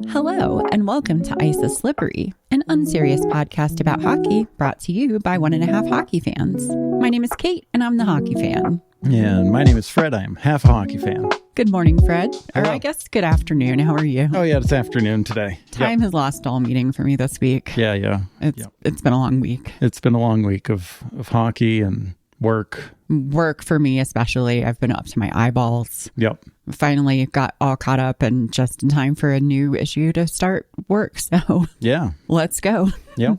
Hello, and welcome to Ice is Slippery, an unserious podcast about hockey brought to you by 1.5 hockey fans. My name is Kate, and I'm the hockey fan. And my name is Fred. I'm half a hockey fan. Good morning, Fred. Hello. Or I guess good afternoon. How are you? Oh, yeah, it's afternoon today. Time has lost all meaning for me this week. Yeah. It's been a long week. It's been a long week of hockey and work. Work for me especially. I've been up to my eyeballs. Yep. Finally got all caught up and just in time for a new issue to start work. So Yeah. let's go. Yep.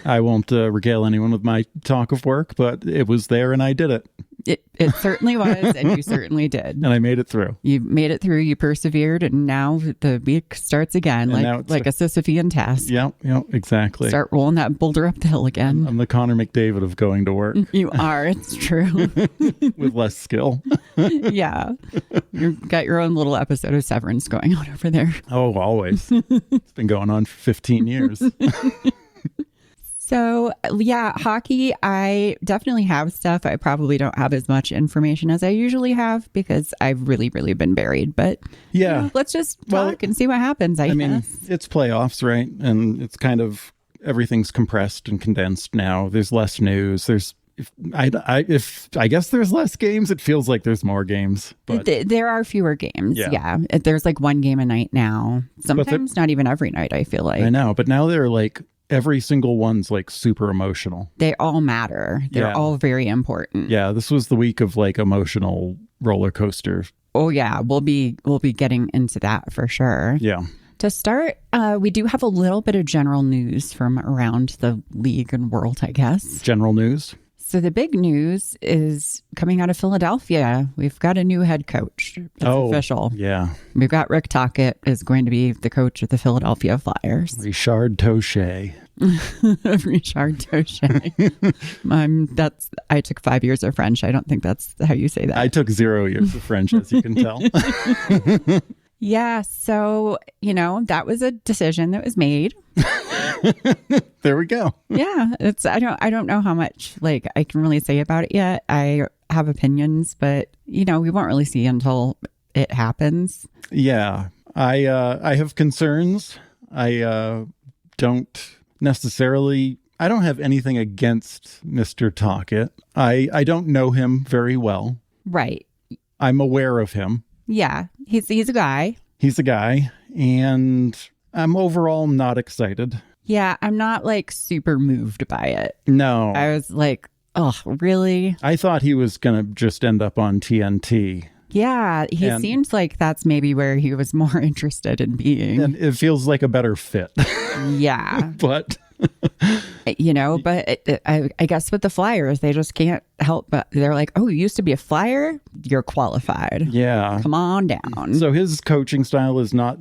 I won't regale anyone with my talk of work, but it was there and I did it. It certainly was, and you certainly did. And I made it through. You made it through, you persevered, and now the week starts again, like a Sisyphean task. Yep, exactly. Start rolling that boulder up the hill again. I'm the Connor McDavid of going to work. You are, it's true. With less skill. Yeah. You've got your own little episode of Severance going on over there. Oh, always. It's been going on for 15 years. So, yeah, hockey, I definitely have stuff. I probably don't have as much information as I usually have because I've really, really been buried. But yeah, let's just talk and see what happens, I mean, guess. it's playoffs, right? And it's kind of, everything's compressed and condensed now. There's less news. I guess there's less games. It feels like there's more games. But there are fewer games. Yeah. There's like one game a night now. Sometimes not even every night, I feel like. I know. But now they're like, every single one's like super emotional. They all matter. They're all very important. Yeah, this was the week of like emotional roller coaster. Oh yeah, we'll be getting into that for sure. Yeah. To start, we do have a little bit of general news from around the league and world, I guess. General news. So the big news is coming out of Philadelphia. We've got a new head coach. It's official. Yeah. We've got Rick Tocchet is going to be the coach of the Philadelphia Flyers. Richard Touche. Richard Touche. I took 5 years of French. I don't think that's how you say that. I took 0 years of French, as you can tell. Yeah. So, that was a decision that was made. There we go. Yeah. I don't know how much I can really say about it yet. I have opinions, but we won't really see until it happens. Yeah. I have concerns. I don't have anything against Mr. Tocchet. I don't know him very well. Right. I'm aware of him. Yeah. He's a guy. He's a guy, and I'm overall not excited. Yeah, I'm not super moved by it. No. I was like, oh, really? I thought he was going to just end up on TNT. Yeah, seems like that's maybe where he was more interested in being. And it feels like a better fit. Yeah. But... I guess with the Flyers, they just can't help but they're like, oh, you used to be a Flyer? You're qualified. Yeah. Come on down. So his coaching style is not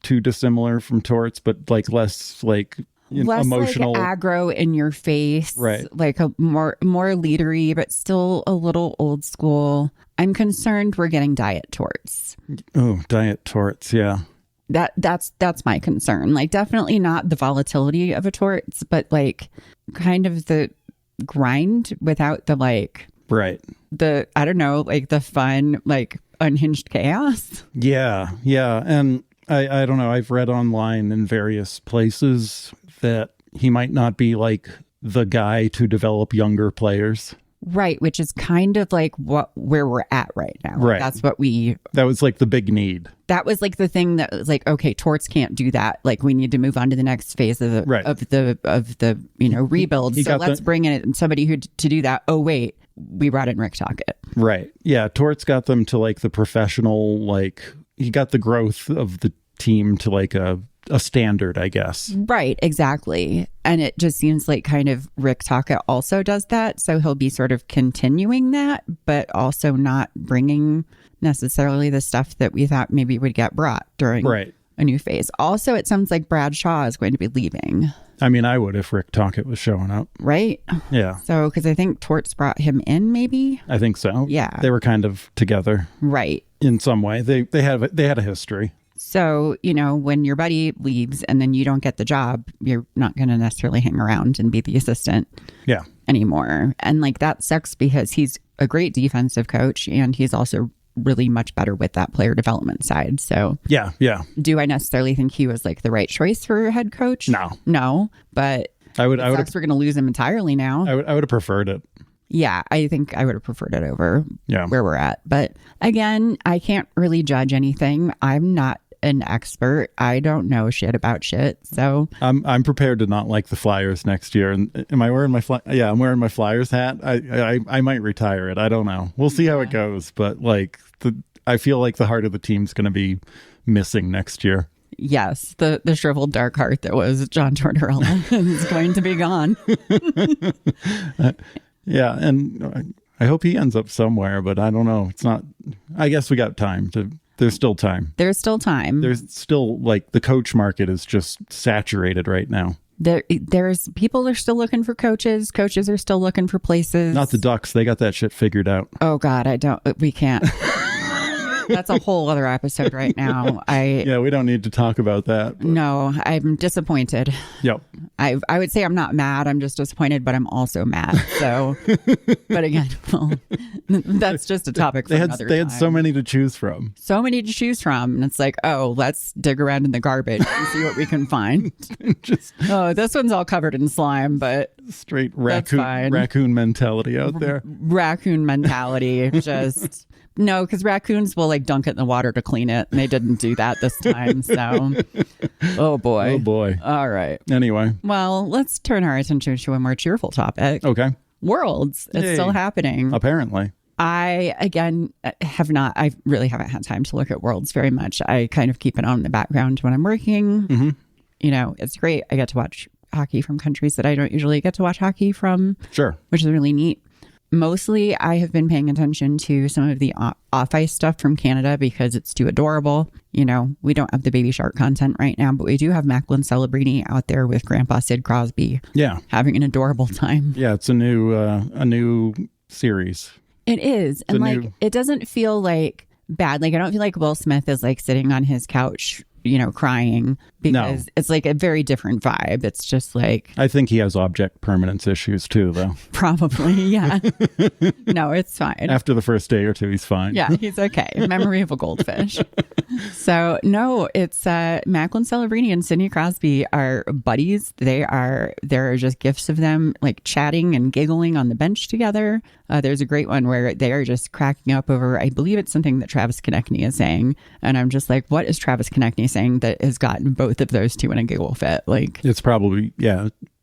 too dissimilar from Torts, but less less emotional, aggro in your face, right? A more leadery, but still a little old school. I'm concerned we're getting Diet Torts. Oh, Diet Torts, yeah. That's my concern. Definitely not the volatility of a Torts, but kind of the grind without the right. The I don't know, the fun, unhinged chaos. Yeah. And I don't know. I've read online in various places that he might not be the guy to develop younger players. Right, which is kind of where we're at right now. Right. That's what that was the big need. That was the thing that was okay, Torts can't do that. We need to move on to the next phase of the rebuild. So let's bring in somebody who to do that. Oh wait, we brought in Rick Tocchet. Right. Yeah, Torts got them to the professional, he got the growth of the team to a standard, I guess. Right, exactly. And it just seems kind of Rick Tocchet also does that. So he'll be sort of continuing that, but also not bringing necessarily the stuff that we thought maybe would get brought during a new phase. Also, it sounds like Brad Shaw is going to be leaving. I mean, I would if Rick Tocchet was showing up. Right? Yeah. So, because I think Torts brought him in, maybe? I think so. Yeah. They were kind of together. Right. In some way. They had a history. So, when your buddy leaves and then you don't get the job, you're not going to necessarily hang around and be the assistant anymore. And that sucks because he's a great defensive coach and he's also really much better with that player development side. So Yeah. do I necessarily think he was like the right choice for head coach? No, but I would we're going to lose him entirely now. I would have preferred it. Yeah, I think I would have preferred it over Yeah. where we're at. But again, I can't really judge anything. I'm not an expert. I don't know shit about shit. So I'm prepared to not like the Flyers next year. And am I wearing my I'm wearing my Flyers hat. I might retire it. I don't know. We'll see how it goes. But like I feel like the heart of the team's going to be missing next year. Yes, the shriveled dark heart that was John Tortorella is going to be gone. Yeah, and I hope he ends up somewhere, but I don't know. It's not. I guess we got time to. There's still time. There's still time. There's still like the coach market is just saturated right now. There's people are still looking for coaches. Coaches are still looking for places. Not the Ducks. They got that shit figured out. Oh God, we can't. That's a whole other episode right now. Yeah, we don't need to talk about that. But. No, I'm disappointed. Yep. I would say I'm not mad. I'm just disappointed, but I'm also mad. So, but again, well, that's just a topic for another time. They had so many to choose from. So many to choose from. And it's like, oh, let's dig around in the garbage and see what we can find. This one's all covered in slime, but straight raccoon mentality out there. Raccoon mentality. Just... No, because raccoons will like dunk it in the water to clean it. And they didn't do that this time. So, oh boy. Oh boy. All right. Anyway. Well, let's turn our attention to a more cheerful topic. Okay. Worlds. It's still happening. Apparently. I really haven't had time to look at Worlds very much. I kind of keep it on in the background when I'm working. Mm-hmm. You know, it's great. I get to watch hockey from countries that I don't usually get to watch hockey from. Sure. Which is really neat. Mostly, I have been paying attention to some of the off-ice stuff from Canada because it's too adorable. You know, we don't have the baby shark content right now, but we do have Macklin Celebrini out there with Grandpa Sid Crosby. Yeah. Having an adorable time. Yeah, it's a new series. It is. And it doesn't feel like bad. Like, I don't feel like Will Smith is like sitting on his couch, you know, crying because it's like a very different vibe. It's just like... I think he has object permanence issues too, though. Probably, yeah. No, it's fine. After the first day or two, he's fine. Yeah, he's okay. Memory of a goldfish. So, no, it's Macklin Celebrini and Sidney Crosby are buddies. There are just gifs of them like chatting and giggling on the bench together. There's a great one where they are just cracking up over, I believe it's something that Travis Konechny is saying. And I'm just like, what is Travis Konechny saying that has gotten both of those two in a giggle fit? Like, it's probably,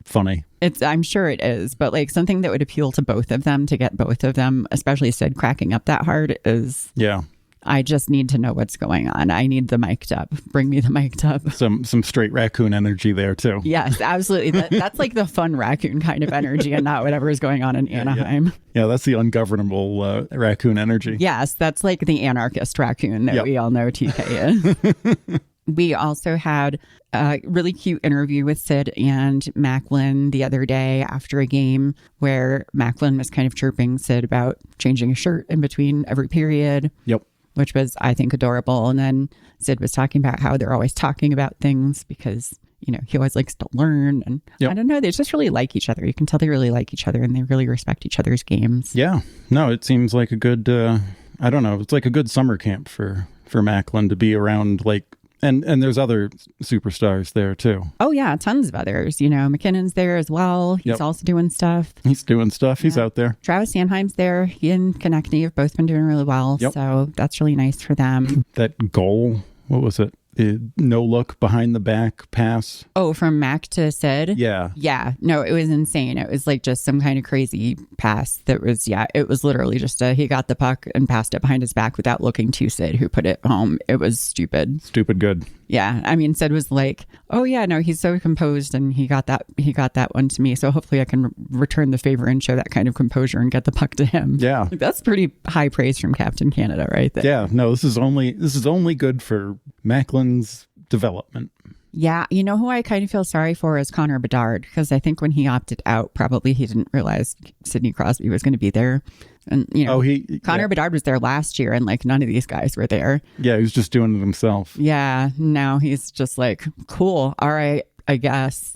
funny. I'm sure it is, but like something that would appeal to both of them, to get both of them, especially Sid cracking up that hard is... Yeah. I just need to know what's going on. I need the mic'd up. Bring me the mic'd up. Some straight raccoon energy there too. Yes, absolutely. That's like the fun raccoon kind of energy and not whatever is going on in Anaheim. Yeah, that's the ungovernable raccoon energy. Yes, that's like the anarchist raccoon that we all know TK is. We also had a really cute interview with Sid and Macklin the other day after a game where Macklin was kind of chirping Sid about changing a shirt in between every period. Yep. Which was, I think, adorable. And then Sid was talking about how they're always talking about things because, you know, he always likes to learn. And I don't know, they just really like each other. You can tell they really like each other and they really respect each other's games. Yeah. No, it seems like a good, I don't know, it's like a good summer camp for Macklin to be around, like, and there's other superstars there too. Oh yeah, tons of others. You know, McKinnon's there as well. He's also doing stuff. He's doing stuff. He's out there. Travis Sanheim's there. He and Konechny have both been doing really well. So that's really nice for them. That goal, what was it? No look behind the back pass. Oh, from Mac to Sid? Yeah. Yeah. No, it was insane. It was like just some kind of crazy pass that was, it was literally just he got the puck and passed it behind his back without looking to Sid, who put it home. It was stupid. Stupid good. Yeah. I mean, Sid was like, oh yeah, no, he's so composed and he got that one to me. So hopefully I can return the favor and show that kind of composure and get the puck to him. Yeah. Like, that's pretty high praise from Captain Canada right there. Yeah. No, this is only good for Macklin's development. Yeah. You know who I kind of feel sorry for is Connor Bedard, because I think when he opted out, probably he didn't realize Sidney Crosby was going to be there. And, you know, Connor Bedard was there last year and like none of these guys were there. Yeah. He was just doing it himself. Yeah. Now he's just like, cool. All right, I guess.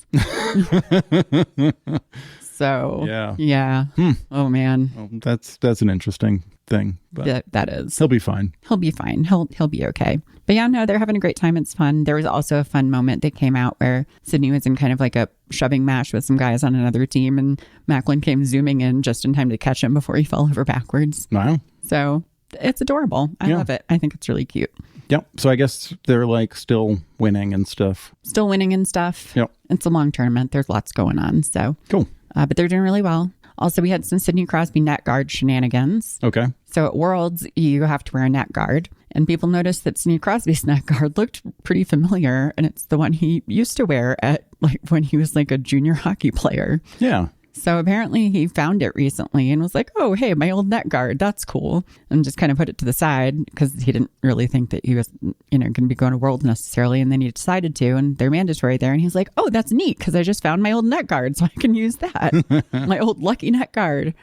So Yeah. yeah. Oh man. Well, that's an interesting thing. But That is. he'll be fine. He'll be fine. He'll be okay. But yeah, no, they're having a great time. It's fun. There was also a fun moment that came out where Sydney was in kind of like a shoving match with some guys on another team, and Macklin came zooming in just in time to catch him before he fell over backwards. Wow. So it's adorable. I love it. I think it's really cute. Yep. So I guess they're like still winning and stuff. Still winning and stuff. Yep. It's a long tournament. There's lots going on. So cool. But they're doing really well. Also, we had some Sidney Crosby net guard shenanigans. Okay. So at Worlds, you have to wear a net guard. And people noticed that Sidney Crosby's net guard looked pretty familiar. And it's the one he used to wear at like when he was like a junior hockey player. Yeah. So apparently he found it recently and was like, oh, hey, my old net guard. That's cool. And just kind of put it to the side because he didn't really think that he was, going to be going to Worlds necessarily. And then he decided to, and they're mandatory there. And he's like, oh, that's neat because I just found my old net guard. So I can use that. My old lucky net guard.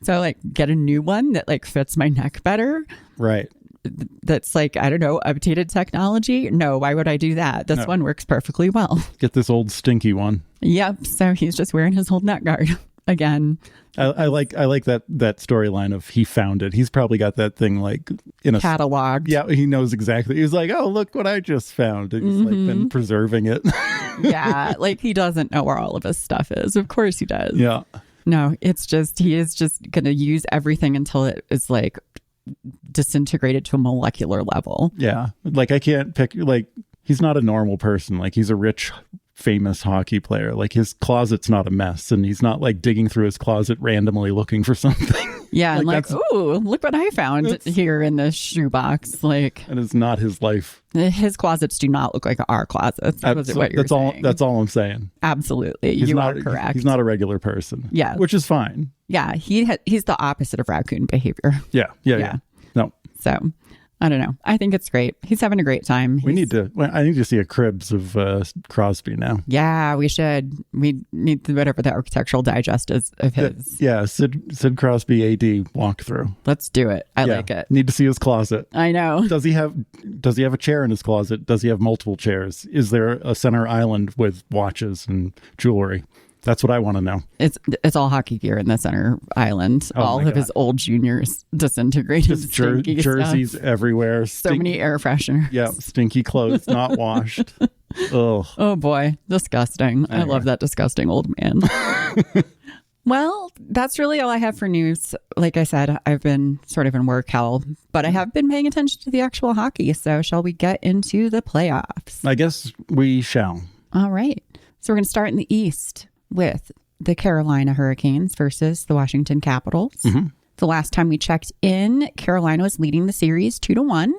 So like get a new one that like fits my neck better. Right. That's like, I don't know, updated technology. No, why would I do that? This one works perfectly well. Get this old stinky one. Yep. So he's just wearing his old net guard again. I like that storyline of he found it. He's probably got that thing like in a catalog. Yeah, he knows exactly. He's like, oh, look what I just found. And he's like been preserving it. Yeah, like he doesn't know where all of his stuff is. Of course he does. Yeah. No, it's just he is just going to use everything until it is like disintegrated to a molecular level. Yeah. Like I can't pick, like he's not a normal person. Like he's a rich, famous hockey player. Like his closet's not a mess and he's not like digging through his closet randomly looking for something. Yeah. Like, ooh, look what I found here in this shoebox. Like that is not his life. His closets do not look like our closets. That's all I'm saying. Absolutely. You are correct. He's not a regular person. Yeah. Which is fine. Yeah. He's the opposite of raccoon behavior. Yeah. No. So I don't know. I think it's great. He's having a great time. I need to see a Cribs of Crosby now. Yeah, we should. We need whatever the architectural digest is of his. Sid Crosby AD walkthrough. Let's do it. I like it. Need to see his closet. I know. Does he have a chair in his closet? Does he have multiple chairs? Is there a center island with watches and jewelry? That's what I want to know. It's all hockey gear in the center island. All of his old juniors disintegrated. Just jerseys stuff everywhere. So many air fresheners. Yeah, stinky clothes, not washed. Ugh. Oh boy, disgusting. Anyway. I love that disgusting old man. Well, that's really all I have for news. Like I said, I've been sort of in work hell, but I have been paying attention to the actual hockey. So shall we get into the playoffs? I guess we shall. All right. So we're going to start in the East with the Carolina Hurricanes versus the Washington Capitals. Mm-hmm. The last time we checked in, Carolina was leading the series 2-1.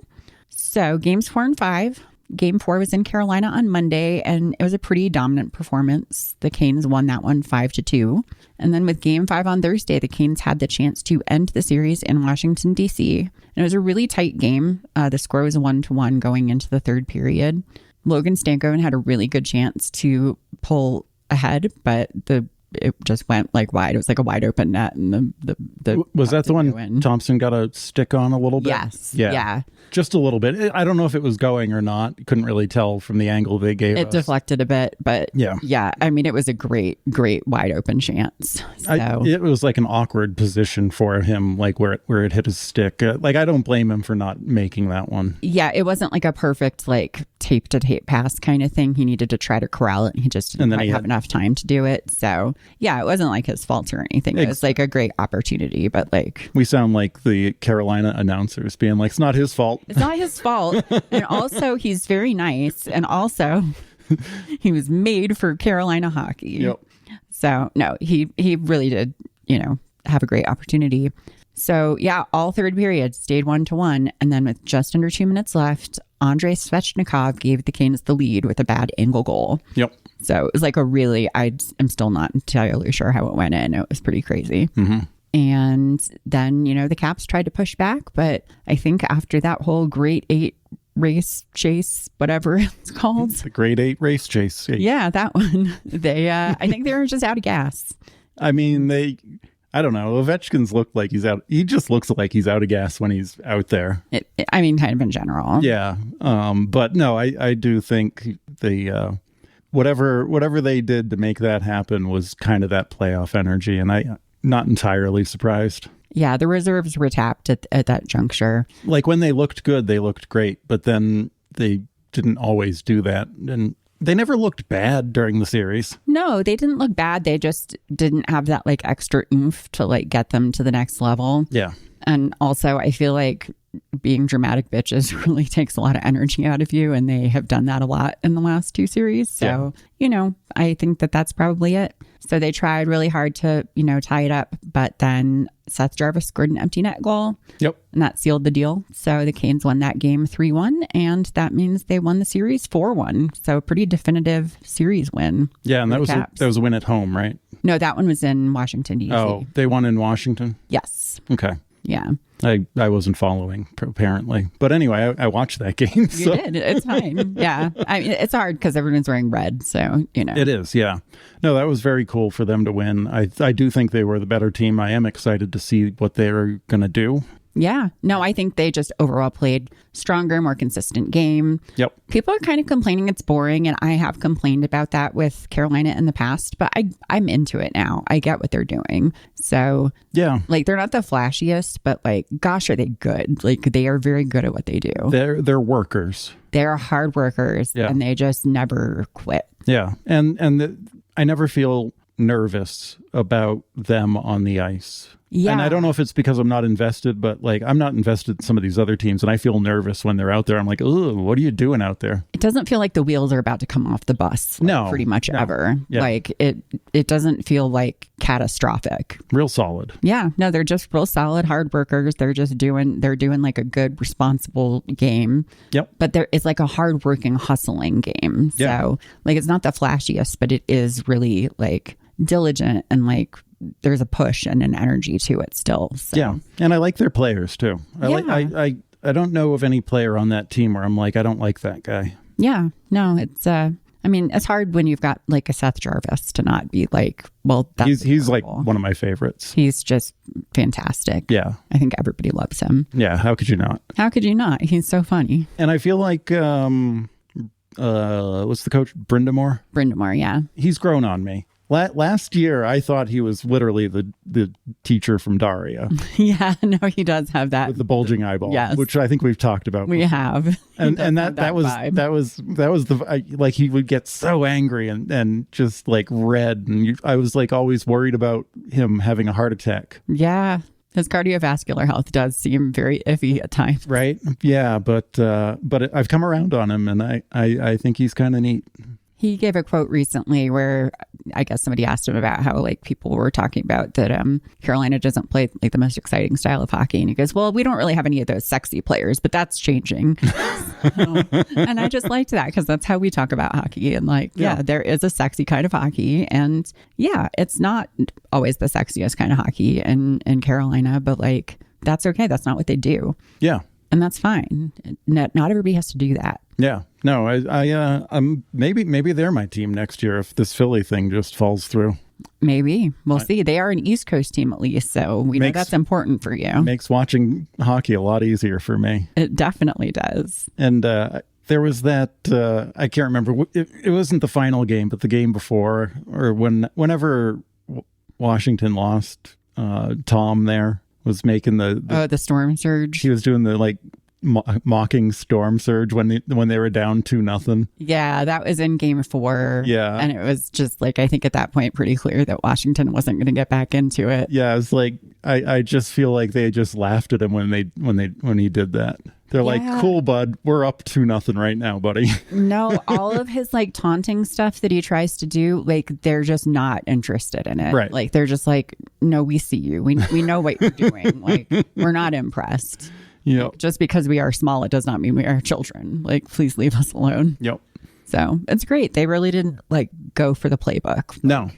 So games 4 and 5. Game 4 was in Carolina on Monday, and it was a pretty dominant performance. The Canes won that one 5-2. And then with game 5 on Thursday, the Canes had the chance to end the series in Washington, D.C. And it was a really tight game. The score was 1-1 going into the third period. Logan Stankoven had a really good chance to pull ahead, but it just went like wide. It was like a wide open net, and the was that the one Thompson got a stick on a little bit? Yes. Yeah. Just a little bit. I don't know if it was going or not. Couldn't really tell from the angle they gave us. It deflected a bit, but yeah. I mean, it was a great wide open chance. So. It was like an awkward position for him, like where it hit his stick. Like I don't blame him for not making that one. Yeah, it wasn't like a perfect like tape to tape pass kind of thing. He needed to try to corral it, and he just didn't quite have enough time to do it. So yeah, it wasn't like his fault or anything. It was like a great opportunity, but like we sound like the Carolina announcers being like, it's not his fault. It's not his fault. And also he's very nice. And also he was made for Carolina hockey. Yep. So no, he really did, have a great opportunity. So yeah, all third period stayed 1-1. And then with just under 2 minutes left, Andrei Svechnikov gave the Canes the lead with a bad angle goal. Yep. So it was like I am still not entirely sure how it went in. It was pretty crazy. Mm-hmm. And then, the Caps tried to push back. But I think after that whole Great 8 race chase, whatever it's called. The Great 8 race chase. Yeah, that one. I think they were just out of gas. I mean, I don't know. Ovechkin's looked like he's out. He just looks like he's out of gas when he's out there. I mean, kind of in general. Yeah. But no, I do think whatever they did to make that happen was kind of that playoff energy, and I'm not entirely surprised. Yeah, the reserves were tapped at that juncture. Like when they looked good, they looked great, but then they didn't always do that, and they never looked bad during the series. No, they didn't look bad. They just didn't have that like extra oomph to like get them to the next level. Yeah. And also, I feel like being dramatic bitches really takes a lot of energy out of you. And they have done that a lot in the last 2 series. So, I think that that's probably it. So they tried really hard to, tie it up. But then Seth Jarvis scored an empty net goal. Yep. And that sealed the deal. So the Canes won that game 3-1. And that means they won the series 4-1. So a pretty definitive series win. Yeah. And that was a win at home, right? No, that one was in Washington, D.C. Oh, they won in Washington? Yes. Okay. Yeah. I wasn't following, apparently. But anyway, I watched that game. You did. It's fine. Yeah. I mean, it's hard because everyone's wearing red. So, It is, yeah. No, that was very cool for them to win. I do think they were the better team. I am excited to see what they're going to do. Yeah. No, I think they just overall played stronger, more consistent game. Yep. People are kind of complaining it's boring, and I have complained about that with Carolina in the past, but I'm into it now. I get what they're doing. So, yeah. Like, they're not the flashiest, but like, gosh, are they good? Like, they are very good at what they do. They're workers. They're hard workers, yeah. And they just never quit. Yeah. And I never feel nervous about them on the ice. Yeah. And I don't know if it's because I'm not invested, but like I'm not invested in some of these other teams, and I feel nervous when they're out there. I'm like, oh, what are you doing out there? It doesn't feel like the wheels are about to come off the bus. No. Pretty much ever. Yeah. Like it doesn't feel like catastrophic. Real solid. Yeah. No, they're just real solid hard workers. They're doing like a good, responsible game. Yep. But it's like a hardworking, hustling game. Yeah. So like it's not the flashiest, but it is really like diligent, and like there's a push and an energy to it still. So. Yeah. And I like their players too. I don't know of any player on that team where I'm like, I don't like that guy. Yeah. No, it's it's hard when you've got like a Seth Jarvis to not be like, well, that's he's like one of my favorites. He's just fantastic. Yeah. I think everybody loves him. Yeah. How could you not? How could you not? He's so funny. And I feel like what's the coach? Brindamore? Brindamore, yeah. He's grown on me. Last year, I thought he was literally the teacher from Daria. Yeah, no, he does have that with the bulging eyeball, yes. Which I think we've talked about. We have, and that was the he would get so angry and just like red, and I was like always worried about him having a heart attack. Yeah, his cardiovascular health does seem very iffy at times. Right? Yeah, but I've come around on him, and I think he's kind of neat. He gave a quote recently where I guess somebody asked him about how like people were talking about that Carolina doesn't play like the most exciting style of hockey. And he goes, well, we don't really have any of those sexy players, but that's changing. And I just liked that because that's how we talk about hockey. And like, yeah, there is a sexy kind of hockey. And yeah, it's not always the sexiest kind of hockey in Carolina, but like, that's okay. That's not what they do. Yeah. And that's fine. Not everybody has to do that. Yeah. No, I'm maybe they're my team next year if this Philly thing just falls through. Maybe. We'll see. They are an East Coast team at least, so we know that's important for you. Makes watching hockey a lot easier for me. It definitely does. And there was that, I can't remember, it wasn't the final game, but the game before, or whenever Washington lost, Tom there was making the storm surge. He was doing the like mocking storm surge when they were down 2-0. Yeah, that was in game 4. Yeah, and it was just like I think at that point pretty clear that Washington wasn't going to get back into it. Yeah, it was like I just feel like they just laughed at him when he did that. They're like, cool, bud. We're up 2-0 right now, buddy. No, all of his like taunting stuff that he tries to do, like they're just not interested in it. Right. Like they're just like, no, we see you. We know what you're doing. Like we're not impressed. Yeah. Like, just because we are small, it does not mean we are children. Like, please leave us alone. Yep. So it's great. They really didn't like go for the playbook. No.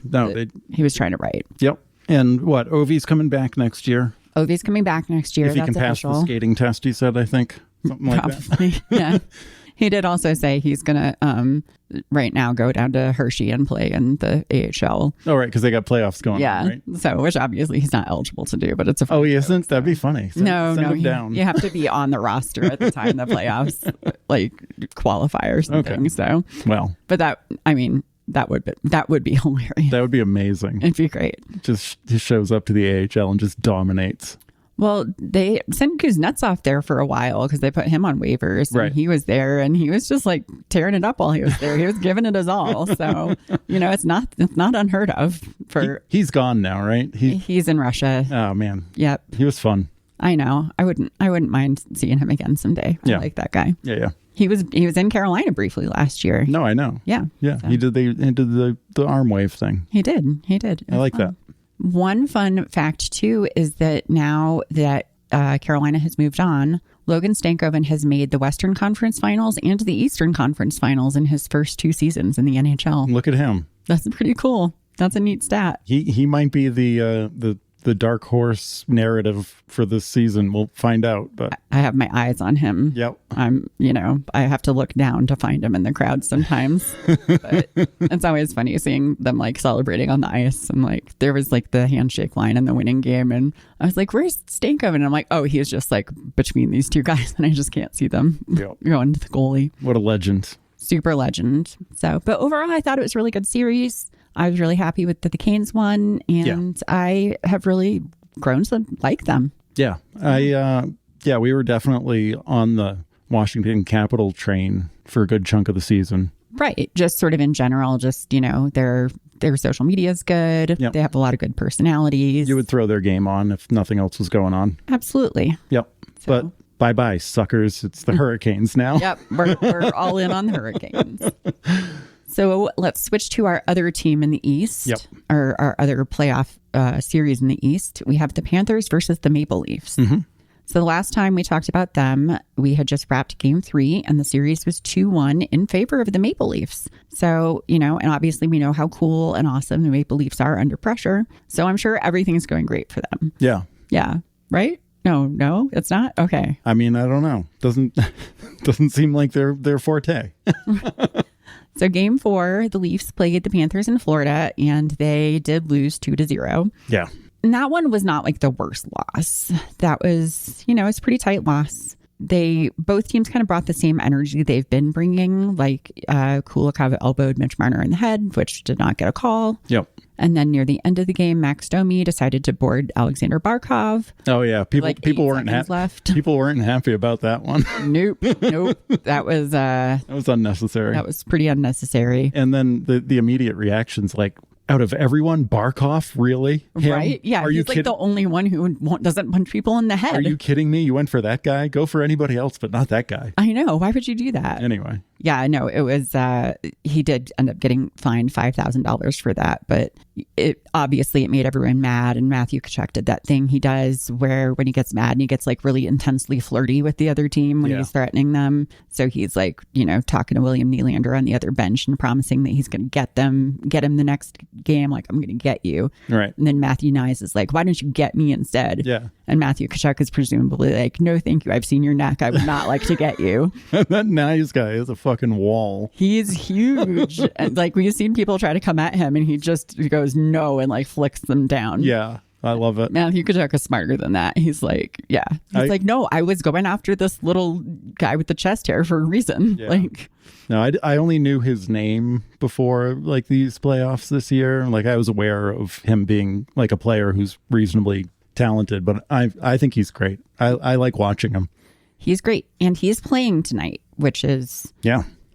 He was trying to write. Yep. And what? Ovi's coming back next year. Ovi's coming back next year. If he can pass the skating test, he said, I think. Something like Probably, that. Yeah. He did also say he's going to right now go down to Hershey and play in the AHL. Oh, right, because they got playoffs going on, right? So, which obviously he's not eligible to do, but it's a fun he joke, isn't? That'd be funny. Send him down. You have to be on the roster at the time the playoffs, like qualifiers and things. So, well, but that would be hilarious. That would be amazing. It'd be great. Just shows up to the AHL and just dominates. Well, they sent Kuznetsov there for a while because they put him on waivers. Right. And he was there and he was just like tearing it up while he was there. He was giving it his all. So, it's not unheard of for. He's gone now, right? He's in Russia. Oh man. Yep. He was fun. I know. I wouldn't mind seeing him again someday. I like that guy. Yeah. He was in Carolina briefly last year. No, I know. Yeah. Yeah. So. He did the arm wave thing. He did. I like that. One fun fact, too, is that now that Carolina has moved on, Logan Stankoven has made the Western Conference Finals and the Eastern Conference Finals in his first 2 seasons in the NHL. Look at him. That's pretty cool. That's a neat stat. He might be the dark horse narrative for this season. We'll find out. But I have my eyes on him. Yep. I have to look down to find him in the crowd sometimes. But it's always funny seeing them like celebrating on the ice. And like there was like the handshake line in the winning game. And I was like, where's Stankoven? And I'm like, oh, he's just like between these two guys and I just can't see them going to the goalie. What a legend. Super legend. So, but overall, I thought it was a really good series. I was really happy with that the Canes won, and I have really grown to like them. Yeah. We were definitely on the Washington Capital train for a good chunk of the season. Right. Just sort of in general, just, their social media is good. Yep. They have a lot of good personalities. You would throw their game on if nothing else was going on. Absolutely. Yep. So. But bye-bye, suckers. It's the Hurricanes now. Yep. We're all in on the Hurricanes. So let's switch to our other team in the East, or our other playoff series in the East. We have the Panthers versus the Maple Leafs. Mm-hmm. So the last time we talked about them, we had just wrapped Game 3, and the series was 2-1 in favor of the Maple Leafs. So, and obviously we know how cool and awesome the Maple Leafs are under pressure. So I'm sure everything's going great for them. Yeah. Yeah. Right? No, it's not? Okay. I mean, I don't know. Doesn't seem like their forte. So Game 4, the Leafs played the Panthers in Florida, and they did lose 2-0. Yeah. And that one was not like the worst loss. That was, it's a pretty tight loss. Both teams kind of brought the same energy they've been bringing. Like Kulikov elbowed Mitch Marner in the head, which did not get a call. Yep. And then near the end of the game, Max Domi decided to board Alexander Barkov. Oh yeah, people weren't left. People weren't happy about that one. Nope. That was unnecessary. That was pretty unnecessary. And then the immediate reactions, like, out of everyone, Barkov, really? Him? Right? Yeah, Are he's like the only one who doesn't punch people in the head. Are you kidding me? You went for that guy? Go for anybody else, but not that guy. I know. Why would you do that? Anyway. Yeah, no, it was, he did end up getting fined $5,000 for that, but it made everyone mad. And Matthew Tkachuk did that thing he does where when he gets mad and he gets like really intensely flirty with the other team when he's threatening them. So he's like, talking to William Nylander on the other bench and promising that he's going to get him the next game. Like, I'm going to get you. Right. And then Matthew Nyes is like, why don't you get me instead? Yeah. And Matthew Tkachuk is presumably like, no, thank you. I've seen your neck. I would not like to get you. That Nyes guy is a fucking wall. He's huge. And like, we've seen people try to come at him and he goes no and like flicks them down. Yeah. I love it. Matthew Tkachuk is smarter than that. He's like, no, I was going after this little guy with the chest hair for a reason. Yeah. Like, no, I only knew his name before like these playoffs this year. Like, I was aware of him being like a player who's reasonably talented, but I think he's great. I like watching him. He's great, and he's playing tonight, which is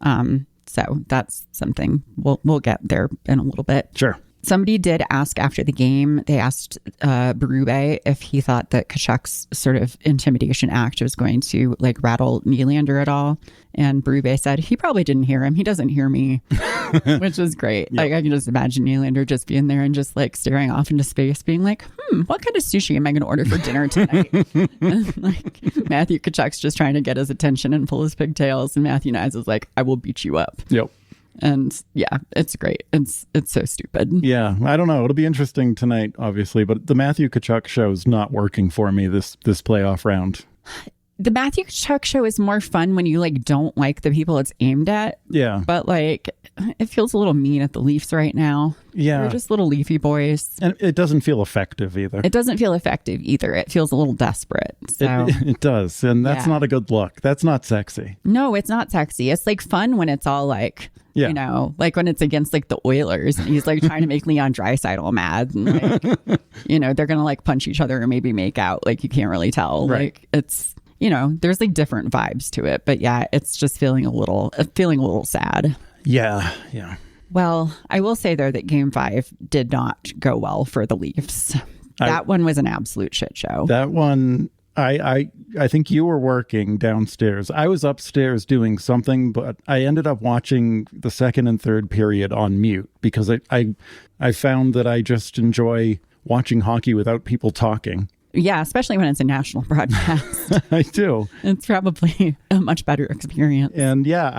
so that's something we'll get there in a little bit. Sure. Somebody did ask after the game, they asked Berube if he thought that Tkachuk's sort of intimidation act was going to like rattle Nylander at all. And Berube said, he probably didn't hear him. He doesn't hear me, which was great. Yep. Like, I can just imagine Nylander just being there and just like staring off into space being like, what kind of sushi am I going to order for dinner tonight? And like Matthew Tkachuk's just trying to get his attention and pull his pigtails. And Matthew Nyes is like, I will beat you up. Yep. And yeah, it's great. It's so stupid. Yeah, I don't know. It'll be interesting tonight, obviously, but the Matthew Tkachuk show's not working for me this playoff round. The Matthew Chuck show is more fun when you like don't like the people it's aimed at. Yeah. But like it feels a little mean at the Leafs right now. Yeah. They're just little leafy boys. And it doesn't feel effective either. It doesn't feel effective either. It feels a little desperate. So It does. And that's not a good look. That's not sexy. No, it's not sexy. It's like fun when it's all like, you know, like when it's against like the Oilers and he's like trying to make Leon Draisaitl mad. And like, you know, they're going to like punch each other or maybe make out. Like you can't really tell. Right. Like it's, you know, there's like different vibes to it. But yeah, it's just feeling a little sad. Yeah. Yeah. Well, I will say though that Game 5 did not go well for the Leafs. That one was an absolute shit show. That one, I think you were working downstairs. I was upstairs doing something, but I ended up watching the second and third period on mute because I found that I just enjoy watching hockey without people talking. Yeah, especially when it's a national broadcast. I do. It's probably a much better experience. And yeah,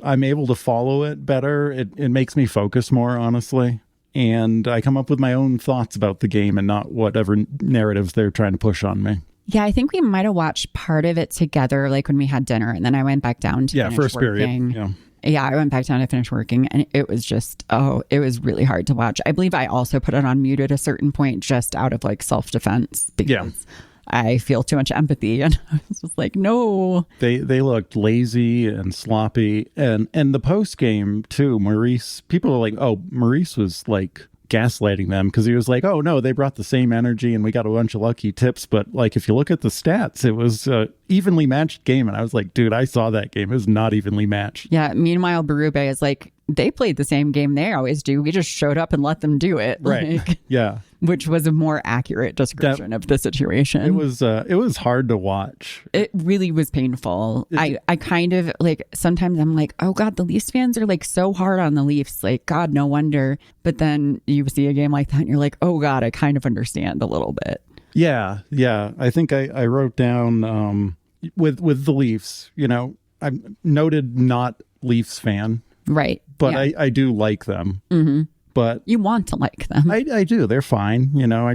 I'm able to follow it better. It makes me focus more, honestly. And I come up with my own thoughts about the game and not whatever narratives they're trying to push on me. Yeah, I think we might have watched part of it together, like when we had dinner, and then I went back down to finish first working. period. Yeah, I went back down to finish working, and it was just, it was really hard to watch. I believe I also put it on mute at a certain point just out of like self-defense because I feel too much empathy. And I was just like, no. They looked lazy and sloppy. And the post game too, Maurice, people were like, oh, Maurice was like gaslighting them because he was like, oh no, they brought the same energy and we got a bunch of lucky tips. But like, if you look at the stats, it was a evenly matched game. And I was like, dude, I saw that game. It was not evenly matched. Yeah. Meanwhile, Berube is like, they played the same game they always do. We just showed up and let them do it. Right. Like, yeah. Which was a more accurate description of the situation. It was hard to watch. It really was painful. I kind of like, sometimes I'm like, oh God, the Leafs fans are like so hard on the Leafs. Like, God, no wonder. But then you see a game like that and you're like, oh God, I kind of understand a little bit. Yeah. Yeah. I think I wrote down with the Leafs, you know, I'm noted not Leafs fan. Right. But I do like them. Mm-hmm. But you want to like them. I do. They're fine. You know,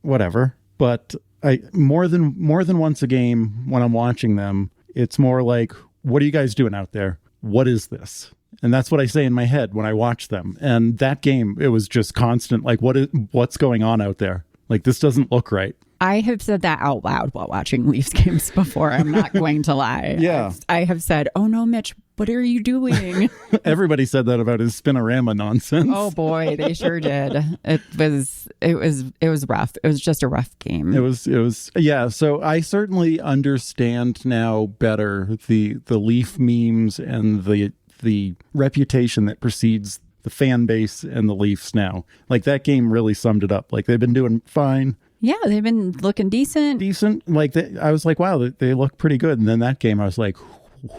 whatever. But I more than once a game when I'm watching them, it's more like, what are you guys doing out there? What is this? And that's what I say in my head when I watch them. And that game, it was just constant, like, what's going on out there? Like, this doesn't look right. I have said that out loud while watching Leafs games before. I'm not going to lie. Yeah. I have said, oh no, Mitch, what are you doing? Everybody said that about his spinorama nonsense. Oh boy, they sure did. It was rough. It was just a rough game. It was yeah. So I certainly understand now better the Leaf memes and the reputation that precedes the fan base and the Leafs now. Like, that game really summed it up. Like, they've been doing fine. Yeah, they've been looking decent. Like, I was like, wow, they look pretty good. And then that game, I was like,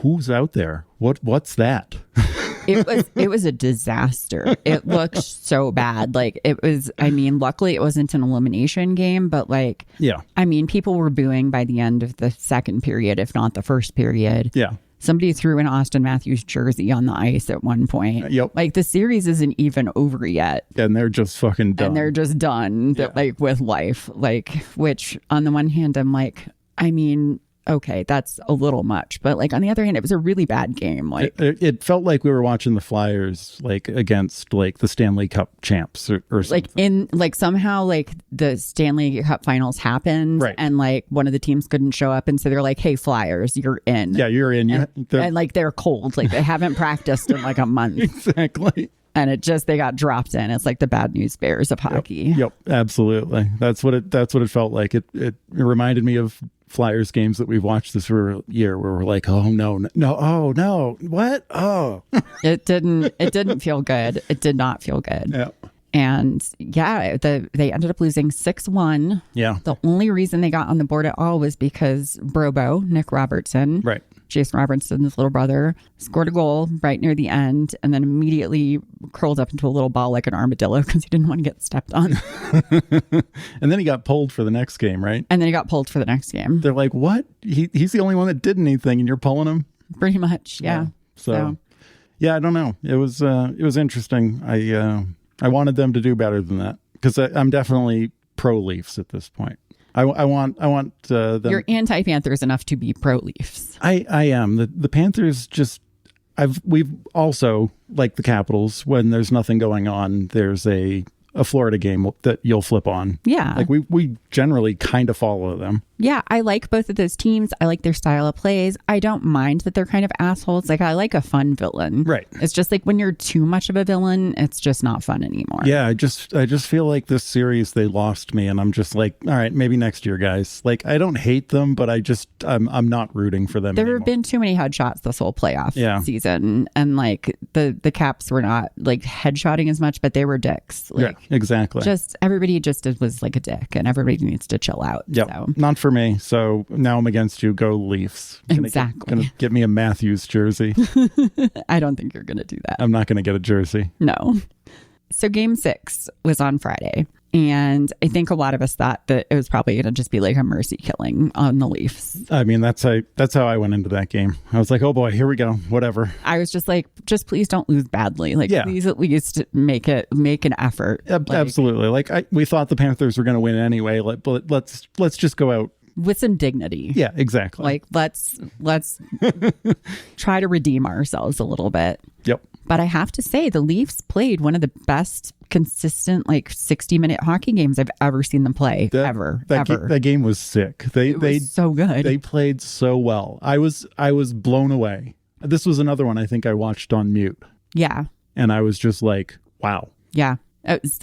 who's out there? What's that? It was a disaster. It looked so bad. Like, it was, I mean, luckily it wasn't an elimination game, but like, yeah. I mean, people were booing by the end of the second period, if not the first period. Yeah. Somebody threw an Austin Matthews jersey on the ice at one point. Yep. Like, the series isn't even over yet. And they're just fucking done. And they're just done, like, with life. Like, which on the one hand, I'm like, I mean, okay, that's a little much. But like, on the other hand, it was a really bad game. Like, it felt like we were watching the Flyers, like, against like the Stanley Cup champs or something. Like somehow like the Stanley Cup finals happened, right, and like one of the teams couldn't show up, and so they're like, hey, Flyers, you're in. Yeah, you're in. And like, they're cold. Like, they haven't practiced in like a month. Exactly. And they got dropped in. It's like the bad news bears of hockey. Yep, absolutely. That's what it felt like. It reminded me of Flyers games that we've watched this year where we're like, oh no, oh no, what? Oh. It didn't feel good. It did not feel good. Yeah. And yeah, they ended up losing 6-1. Yeah. The only reason they got on the board at all was because Brobo, Nick Robertson, right, Jason Robertson's little brother, scored a goal right near the end and then immediately curled up into a little ball like an armadillo because he didn't want to get stepped on. And then he got pulled for the next game, right? And then he got pulled for the next game. They're like, what? He's the only one that did anything and you're pulling him? Pretty much, yeah. So yeah, I don't know. It was interesting. I wanted them to do better than that because I'm definitely pro Leafs at this point. I want them. You're anti-Panthers enough to be pro-Leafs. I am. The Panthers just we've also, like the Capitals, when there's nothing going on, there's a Florida game that you'll flip on. Yeah. Like we generally kind of follow them. Yeah, I like both of those teams. I like their style of plays. I don't mind that they're kind of assholes. Like, I like a fun villain. Right. It's just like when you're too much of a villain, it's just not fun anymore. Yeah, I just feel like this series they lost me, and I'm just like, all right, maybe next year, guys. Like, I don't hate them, but I'm not rooting for them There anymore. have been too many headshots this whole playoff season, and like the Caps were not like headshotting as much, but they were dicks. Like, yeah, exactly. Just everybody just was like a dick, and everybody needs to chill out. Yep. So. Not for me. So now I'm against you. Go Leafs. Gonna get me a Matthews jersey. I don't think you're gonna do that. I'm not gonna get a jersey. No. So game 6 was on Friday. And I think a lot of us thought that it was probably going to just be like a mercy killing on the Leafs. I mean, that's how I went into that game. I was like, oh boy, here we go. Whatever. I was just like, just please don't lose badly. Like, please at least make an effort. Absolutely. Like we thought the Panthers were going to win anyway. But let's just go out with some dignity. Yeah, exactly. Like let's try to redeem ourselves a little bit. Yep. But I have to say, the Leafs played one of the best consistent, like 60-minute hockey games I've ever seen them play. Ever. That game was sick. They was so good. They played so well. I was blown away. This was another one I think I watched on mute. Yeah. And I was just like, wow. Yeah.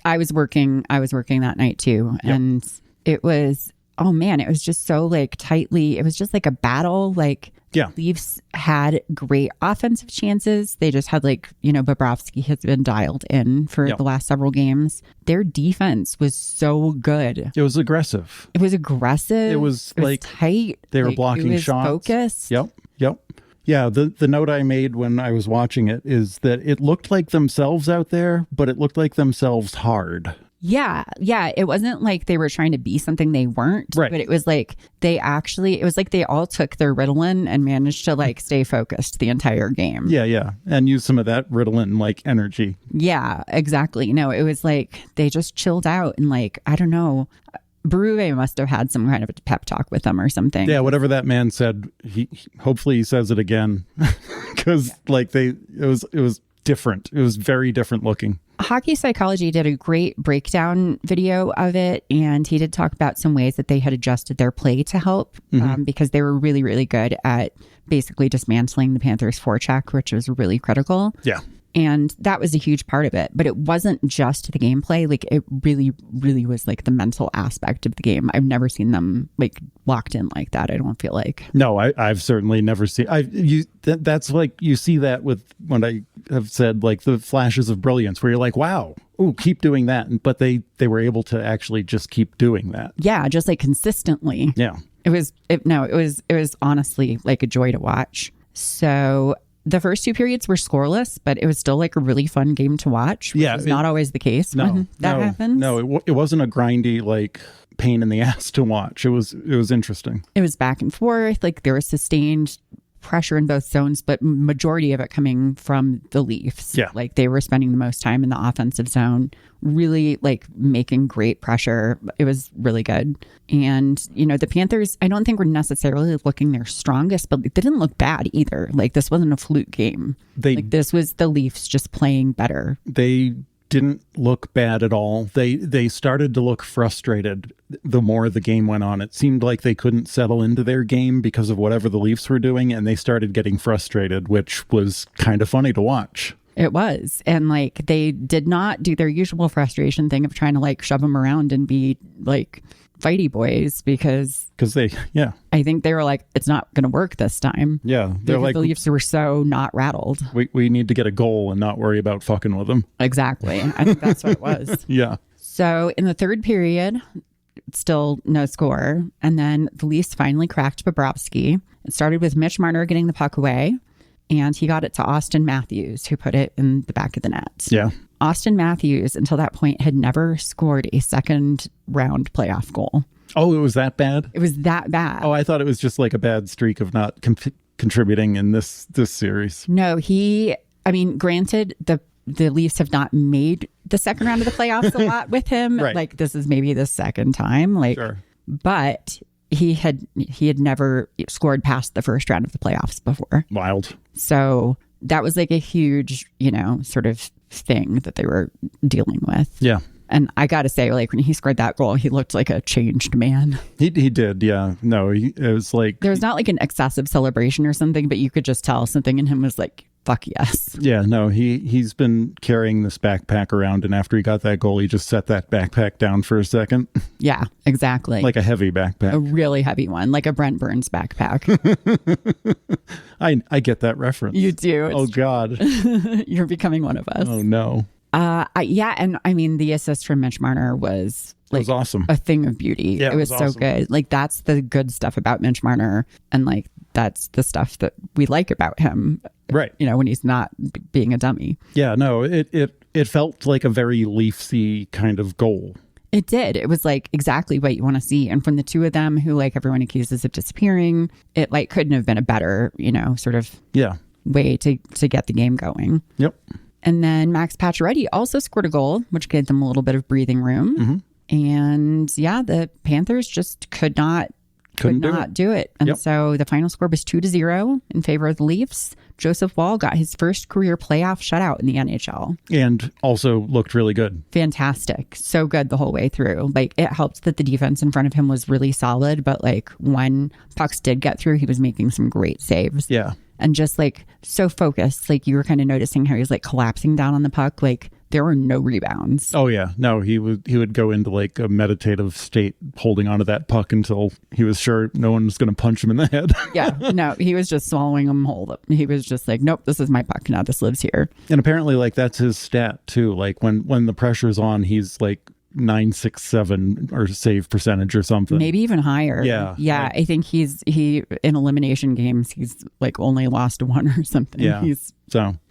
I was working that night too. Yep. And it was, oh man, it was just so like tightly. It was just like a battle. Like, yeah, Leafs had great offensive chances. They just had Bobrovsky has been dialed in for the last several games. Their defense was so good. It was aggressive. It was tight. They were blocking shots. Focused. Yep. Yeah, the note I made when I was watching it is that it looked like themselves out there, but it looked like themselves hard. Yeah. It wasn't like they were trying to be something they weren't. Right. But it was like they all took their Ritalin and managed to like stay focused the entire game. Yeah. And use some of that Ritalin like energy. Yeah, exactly. No, it was like they just chilled out and like, I don't know. Berube must have had some kind of a pep talk with them or something. Yeah, whatever that man said, hopefully he says it again. Because it was different. It was very different looking. Hockey Psychology did a great breakdown video of it, and he did talk about some ways that they had adjusted their play to help because they were really, really good at basically dismantling the Panthers' forecheck, which was really critical. Yeah. And that was a huge part of it. But it wasn't just the gameplay. Like, it really, really was like the mental aspect of the game. I've never seen them like locked in like that. I don't feel like. No, I've certainly never seen. That's like you see that with when I have said like the flashes of brilliance, where you're like, wow, ooh, keep doing that. But they were able to actually just keep doing that. Yeah, just like consistently. Yeah. It was honestly like a joy to watch. So the first 2 periods were scoreless, but it was still like a really fun game to watch, which is not always the case when that happens. No, it wasn't a grindy like pain in the ass to watch. It was interesting. It was back and forth. Like there was sustained pressure in both zones, but majority of it coming from the Leafs. Yeah. Like they were spending the most time in the offensive zone, really like making great pressure. It was really good. And, the Panthers, I don't think were necessarily looking their strongest, but they didn't look bad either. Like this wasn't a fluke game. This was the Leafs just playing better. They didn't look bad at all. They started to look frustrated the more the game went on. It seemed like they couldn't settle into their game because of whatever the Leafs were doing, and they started getting frustrated, which was kind of funny to watch. It was. And like they did not do their usual frustration thing of trying to like shove them around and be like fighty boys because I think they were like, it's not going to work this time. Yeah. They're like, the Leafs were so not rattled. We need to get a goal and not worry about fucking with them. Exactly. I think that's what it was. Yeah. So in the third period, still no score. And then the Leafs finally cracked Bobrovsky. It started with Mitch Marner getting the puck away, and he got it to Austin Matthews, who put it in the back of the net. Yeah. Austin Matthews, until that point, had never scored a second round playoff goal. Oh, it was that bad? It was that bad. Oh, I thought it was just like a bad streak of not contributing in this series. No, granted, the Leafs have not made the second round of the playoffs a lot with him. Right. Like, this is maybe the second time. Like, sure. but he had never scored past the first round of the playoffs before. Wild. So that was like a huge, sort of thing that they were dealing with. Yeah. And I got to say, like, when he scored that goal, he looked like a changed man. He did, yeah. No, it was like... There was not like an excessive celebration or something, but you could just tell something in him was like, fuck yes. Yeah, no, he's been carrying this backpack around, and after he got that goal, he just set that backpack down for a second. Yeah, exactly. Like a heavy backpack. A really heavy one, like a Brent Burns backpack. I get that reference. You do. Oh, God. You're becoming one of us. Oh, no. Yeah, and I mean, the assist from Mitch Marner was like was awesome. A thing of beauty. Yeah, it was so awesome. good. Like, that's the good stuff about Mitch Marner, and like that's the stuff that we like about him. Right. When he's not being a dummy. Yeah, no, it felt like a very Leafsy kind of goal. It did. It was like exactly what you want to see. And from the two of them who like everyone accuses of disappearing, it like couldn't have been a better, sort of way to get the game going. Yep. And then Max Pacioretty also scored a goal, which gave them a little bit of breathing room. Mm-hmm. And yeah, the Panthers just could not do it. And so the final score was 2-0 in favor of the Leafs. Joseph Woll got his first career playoff shutout in the NHL. And also looked really good. Fantastic. So good the whole way through. Like, it helped that the defense in front of him was really solid, but like when pucks did get through, he was making some great saves. Yeah. And just like so focused, like you were kind of noticing how he was like collapsing down on the puck. Like, there were no rebounds. Oh yeah, no, he would go into like a meditative state, holding onto that puck until he was sure no one was going to punch him in the head. Yeah, no, he was just swallowing them whole. He was just like, nope, this is my puck now. This lives here. And apparently, like that's his stat too. Like when the pressure's on, he's like 967 or save percentage or something. Maybe even higher. Yeah. Yeah. Like, I think he in elimination games, he's like only lost one or something. Yeah.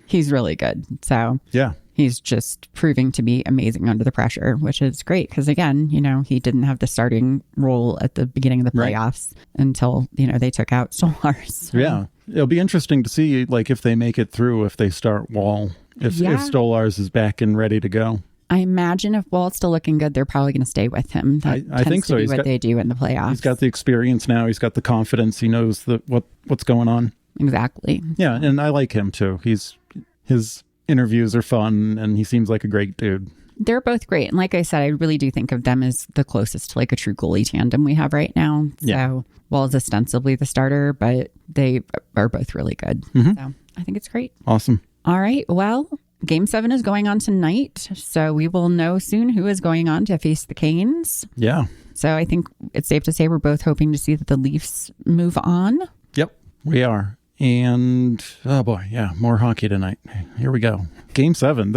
He's really good. So yeah. He's just proving to be amazing under the pressure, which is great because, again, he didn't have the starting role at the beginning of the playoffs until, they took out Stolarz. So. Yeah. It'll be interesting to see, like, if they make it through, if they start Woll, if Stolarz is back and ready to go. I imagine if Woll's still looking good, they're probably going to stay with him. That I think so. He's what they do in the playoffs. He's got the experience now. He's got the confidence. He knows what's going on. Exactly. Yeah, and I like him, too. His interviews are fun, and he seems like a great dude. They're both great. And like I said, I really do think of them as the closest to like a true goalie tandem we have right now. Yeah. So Woll is ostensibly the starter, but they are both really good. Mm-hmm. So I think it's great. Awesome. All right. Well, Game 7 is going on tonight. So we will know soon who is going on to face the Canes. Yeah. So I think it's safe to say we're both hoping to see that the Leafs move on. Yep, we are. And oh boy, yeah, more hockey tonight. Here we go. Game 7.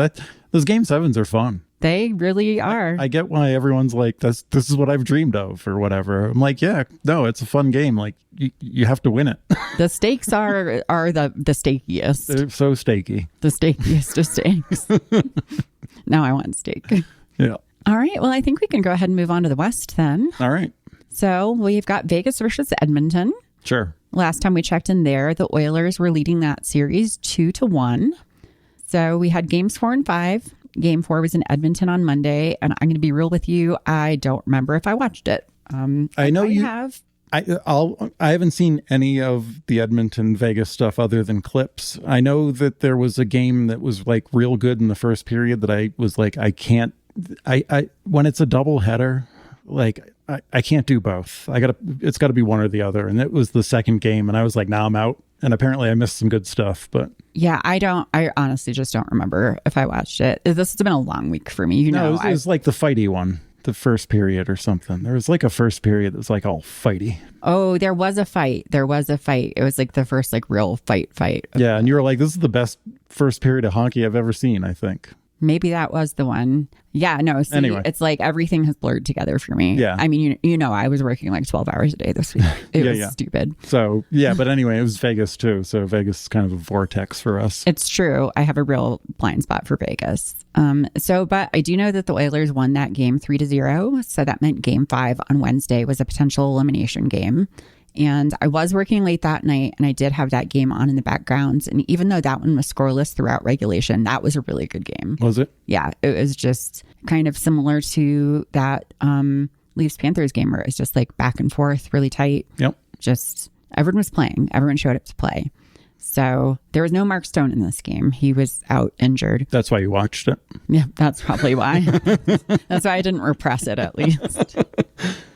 Those Game 7s are fun. They really are. I get why everyone's like, this is what I've dreamed of or whatever. I'm like, yeah, no, it's a fun game. Like you have to win it. The stakes are the stakiest. They're so steaky. The steakiest of stakes. Now I want steak. Yeah. All right. Well, I think we can go ahead and move on to the West then. All right. So we've got Vegas versus Edmonton. Sure. Last time we checked in there, the Oilers were leading that series 2-1. So we had games 4 and 5. Game 4 was in Edmonton on Monday. And I'm going to be real with you. I don't remember if I watched it. I know you have. I haven't seen any of the Edmonton Vegas stuff other than clips. I know that there was a game that was like real good in the first period that I was like, I when it's a double header, like I can't do both. It's gotta be one or the other. And it was the second game and I was like, nah, I'm out. And apparently I missed some good stuff, but yeah, I honestly just don't remember if I watched it. This has been a long week for me. No, it was like the fighty one. The first period or something. There was like a first period that was like all fighty. Oh, there was a fight. It was like the first like real fight. Yeah, and you were like, this is the best first period of hockey I've ever seen, I think. Maybe that was the one. Yeah, no, see, anyway. It's like everything has blurred together for me. Yeah. I mean, I was working like 12 hours a day this week. It was stupid. So, yeah, but anyway, it was Vegas too. So Vegas is kind of a vortex for us. It's true. I have a real blind spot for Vegas. But I do know that the Oilers won that game 3-0. So that meant game 5 on Wednesday was a potential elimination game. And I was working late that night and I did have that game on in the background. And even though that one was scoreless throughout regulation, that was a really good game. Was it? Yeah, it was just kind of similar to that Leafs Panthers game where it was just like back and forth, really tight. Yep. Just everyone was playing. Everyone showed up to play. So there was no Mark Stone in this game. He was out injured. That's why you watched it. Yeah, that's probably why. That's why I didn't repress it, at least.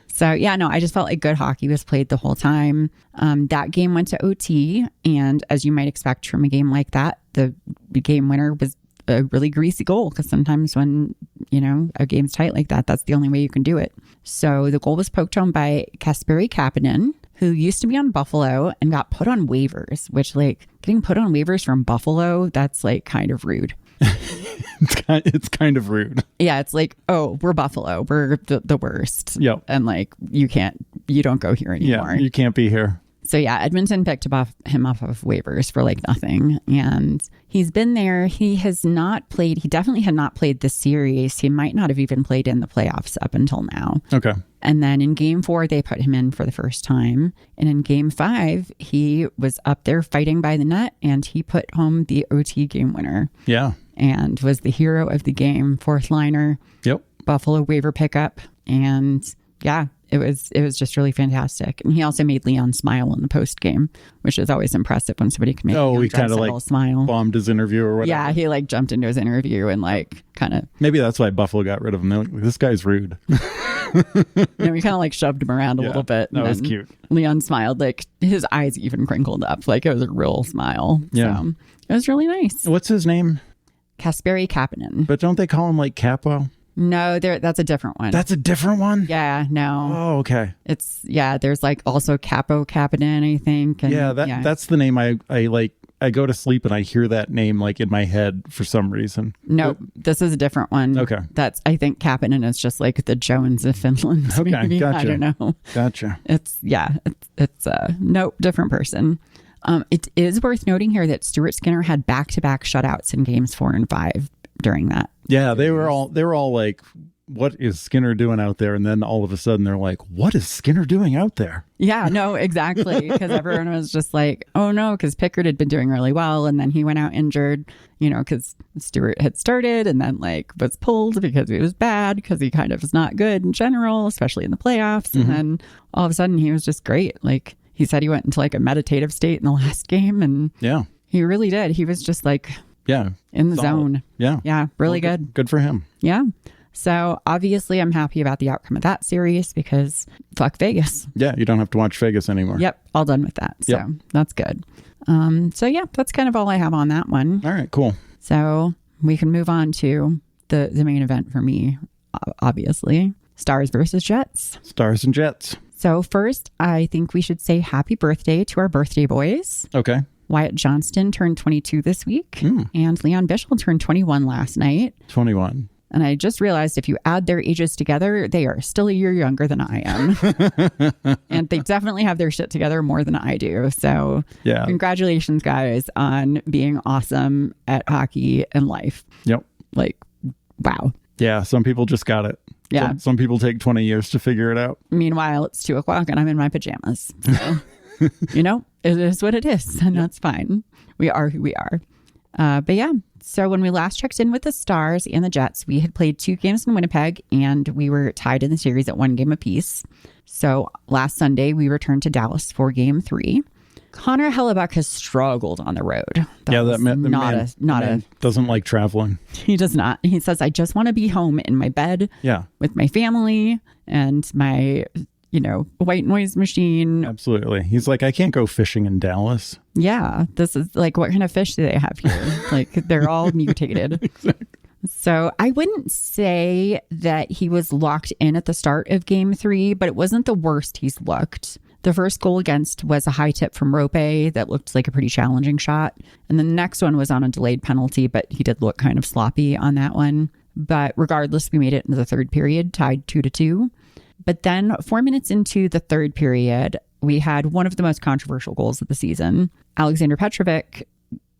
So yeah, no, I just felt like good hockey was played the whole time. That game went to OT. And as you might expect from a game like that, the game winner was a really greasy goal, because sometimes when, a game's tight like that, that's the only way you can do it. So the goal was poked home by Kasperi Kapanen, who used to be on Buffalo and got put on waivers, which, like, getting put on waivers from Buffalo, that's like kind of rude. It's kind of rude. Yeah, it's like, oh, we're Buffalo. We're the worst. Yep. And like, you don't go here anymore. Yeah, you can't be here. So yeah, Edmonton picked him off of waivers for like nothing. And he's been there. He has not played. He definitely had not played this series. He might not have even played in the playoffs up until now. Okay. And then in game 4, they put him in for the first time. And in game 5, he was up there fighting by the net, and he put home the OT game winner. Yeah. And was the hero of the game, fourth liner. Yep. Buffalo waiver pickup. And yeah, it was just really fantastic. And he also made Leon smile in the post game, which is always impressive when somebody can make he kind of like smile. Bombed his interview or whatever. Yeah, he like jumped into his interview and like kind of. Maybe that's why Buffalo got rid of him. Like, this guy's rude. We kind of like shoved him around a little bit. That was cute. Leon smiled, like his eyes even crinkled up. Like it was a real smile. Yeah. So it was really nice. What's his name? Kasperi Kapanen. But don't they call him like Capo? No, that's a different one. That's a different one? Yeah, no. Oh, okay. There's like also Capo Kapanen, I think. And that's the name I like. I go to sleep and I hear that name like in my head for some reason. No, this is a different one. Okay. I think Kapanen is just like the Jones of Finland. Okay, maybe. gotcha. I don't know. Gotcha. It's nope, different person. It is worth noting here that Stuart Skinner had back-to-back shutouts in games 4 and 5 during that. Yeah, they were all like, what is Skinner doing out there? And then all of a sudden they're like, what is Skinner doing out there? Yeah, no, exactly. Because everyone was just like, oh no, because Pickard had been doing really well. And then he went out injured, because Stewart had started and then like was pulled because he was bad, because he kind of was not good in general, especially in the playoffs. Mm-hmm. And then all of a sudden he was just great. Like he said he went into like a meditative state in the last game. And yeah, he really did. He was just like, in the zone. Yeah. Yeah. Really good. Good for him. Yeah. So obviously I'm happy about the outcome of that series because fuck Vegas. Yeah. You don't have to watch Vegas anymore. Yep. All done with that. So that's good. So yeah, that's kind of all I have on that one. All right, cool. So we can move on to the main event for me, obviously. Stars versus Jets. Stars and Jets. So first, I think we should say happy birthday to our birthday boys. Okay. Wyatt Johnston turned 22 this week, and Leon Bischel turned 21 last night. 21. And I just realized if you add their ages together, they are still a year younger than I am. And they definitely have their shit together more than I do. So congratulations, guys, on being awesome at hockey and life. Yep. Like, wow. Yeah, some people just got it. Yeah. Some people take 20 years to figure it out. Meanwhile, it's 2:00 and I'm in my pajamas. So, it is what it is. And that's fine. We are who we are. But yeah, so when we last checked in with the Stars and the Jets, we had played 2 games in Winnipeg and we were tied in the series at 1 game apiece. So last Sunday, we returned to Dallas for game 3. Connor Hellebuck has struggled on the road. That man doesn't like traveling. He does not. He says, I just want to be home in my bed with my family and my, white noise machine. Absolutely. He's like, I can't go fishing in Dallas. Yeah. This is like, what kind of fish do they have here? Like, they're all mutated. Exactly. So I wouldn't say that he was locked in at the start of game 3, but it wasn't the worst he's looked. The first goal against was a high tip from Rope that looked like a pretty challenging shot. And then the next one was on a delayed penalty, but he did look kind of sloppy on that one. But regardless, we made it into the third period, tied 2-2. But then 4 minutes into the third period, we had one of the most controversial goals of the season. Alexander Petrovic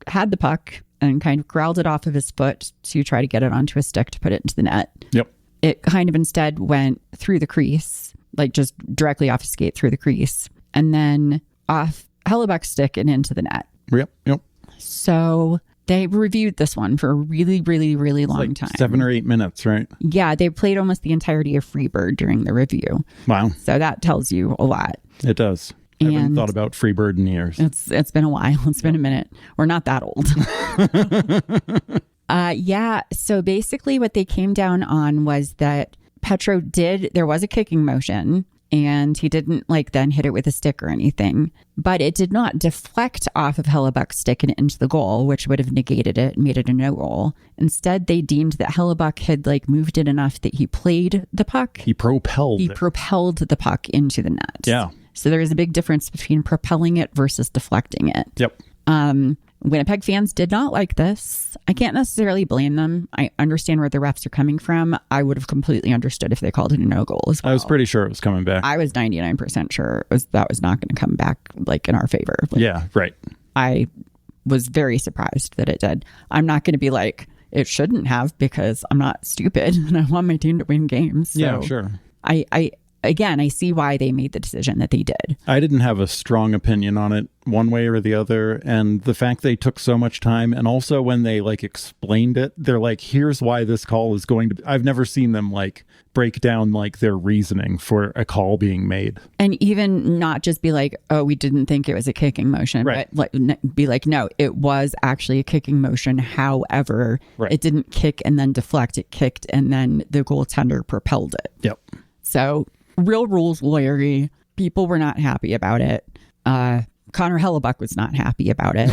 had the puck and kind of growled it off of his foot to try to get it onto a stick to put it into the net. Yep. It kind of instead went through the crease, like just directly off his skate through the crease, and then off Hellebuck's stick and into the net. Yep. So They reviewed this one for a really, really, really long like time. 7 or 8 minutes, right? Yeah, they played almost the entirety of Freebird during the review. Wow. So that tells you a lot. It does. I haven't thought about Freebird in years. It's been a while. It's been a minute. We're not that old. Yeah. So basically what they came down on was that Petro there was a kicking motion, and he didn't like then hit it with a stick or anything, but it did not deflect off of Hellebuck's stick and into the goal, which would have negated it and made it a no goal. Instead, they deemed that Hellebuck had like moved it enough that he played the puck. He propelled the puck into the net. Yeah. So there is a big difference between propelling it versus deflecting it. Yep. Winnipeg fans did not like this. I can't necessarily blame them. I understand where the refs are coming from. I would have completely understood if they called it a no goal as well. I was pretty sure it was coming back. I was 99% sure that was not going to come back like in our favor. Like, yeah, right. I was very surprised that it did. I'm not going to be like, it shouldn't have, because I'm not stupid and I want my team to win games. So yeah, sure. I see why they made the decision that they did. I didn't have a strong opinion on it one way or the other. And the fact they took so much time, and also when they like explained it, they're like, here's why this call is going to be. I've never seen them like break down like their reasoning for a call being made. And even not just be like, oh, we didn't think it was a kicking motion, right. But be like, no, it was actually a kicking motion. However, right. It didn't kick and then deflect. It kicked and then the goaltender propelled it. Yep. So real rules lawyery. People were not happy about it. Connor Hellebuck was not happy about it.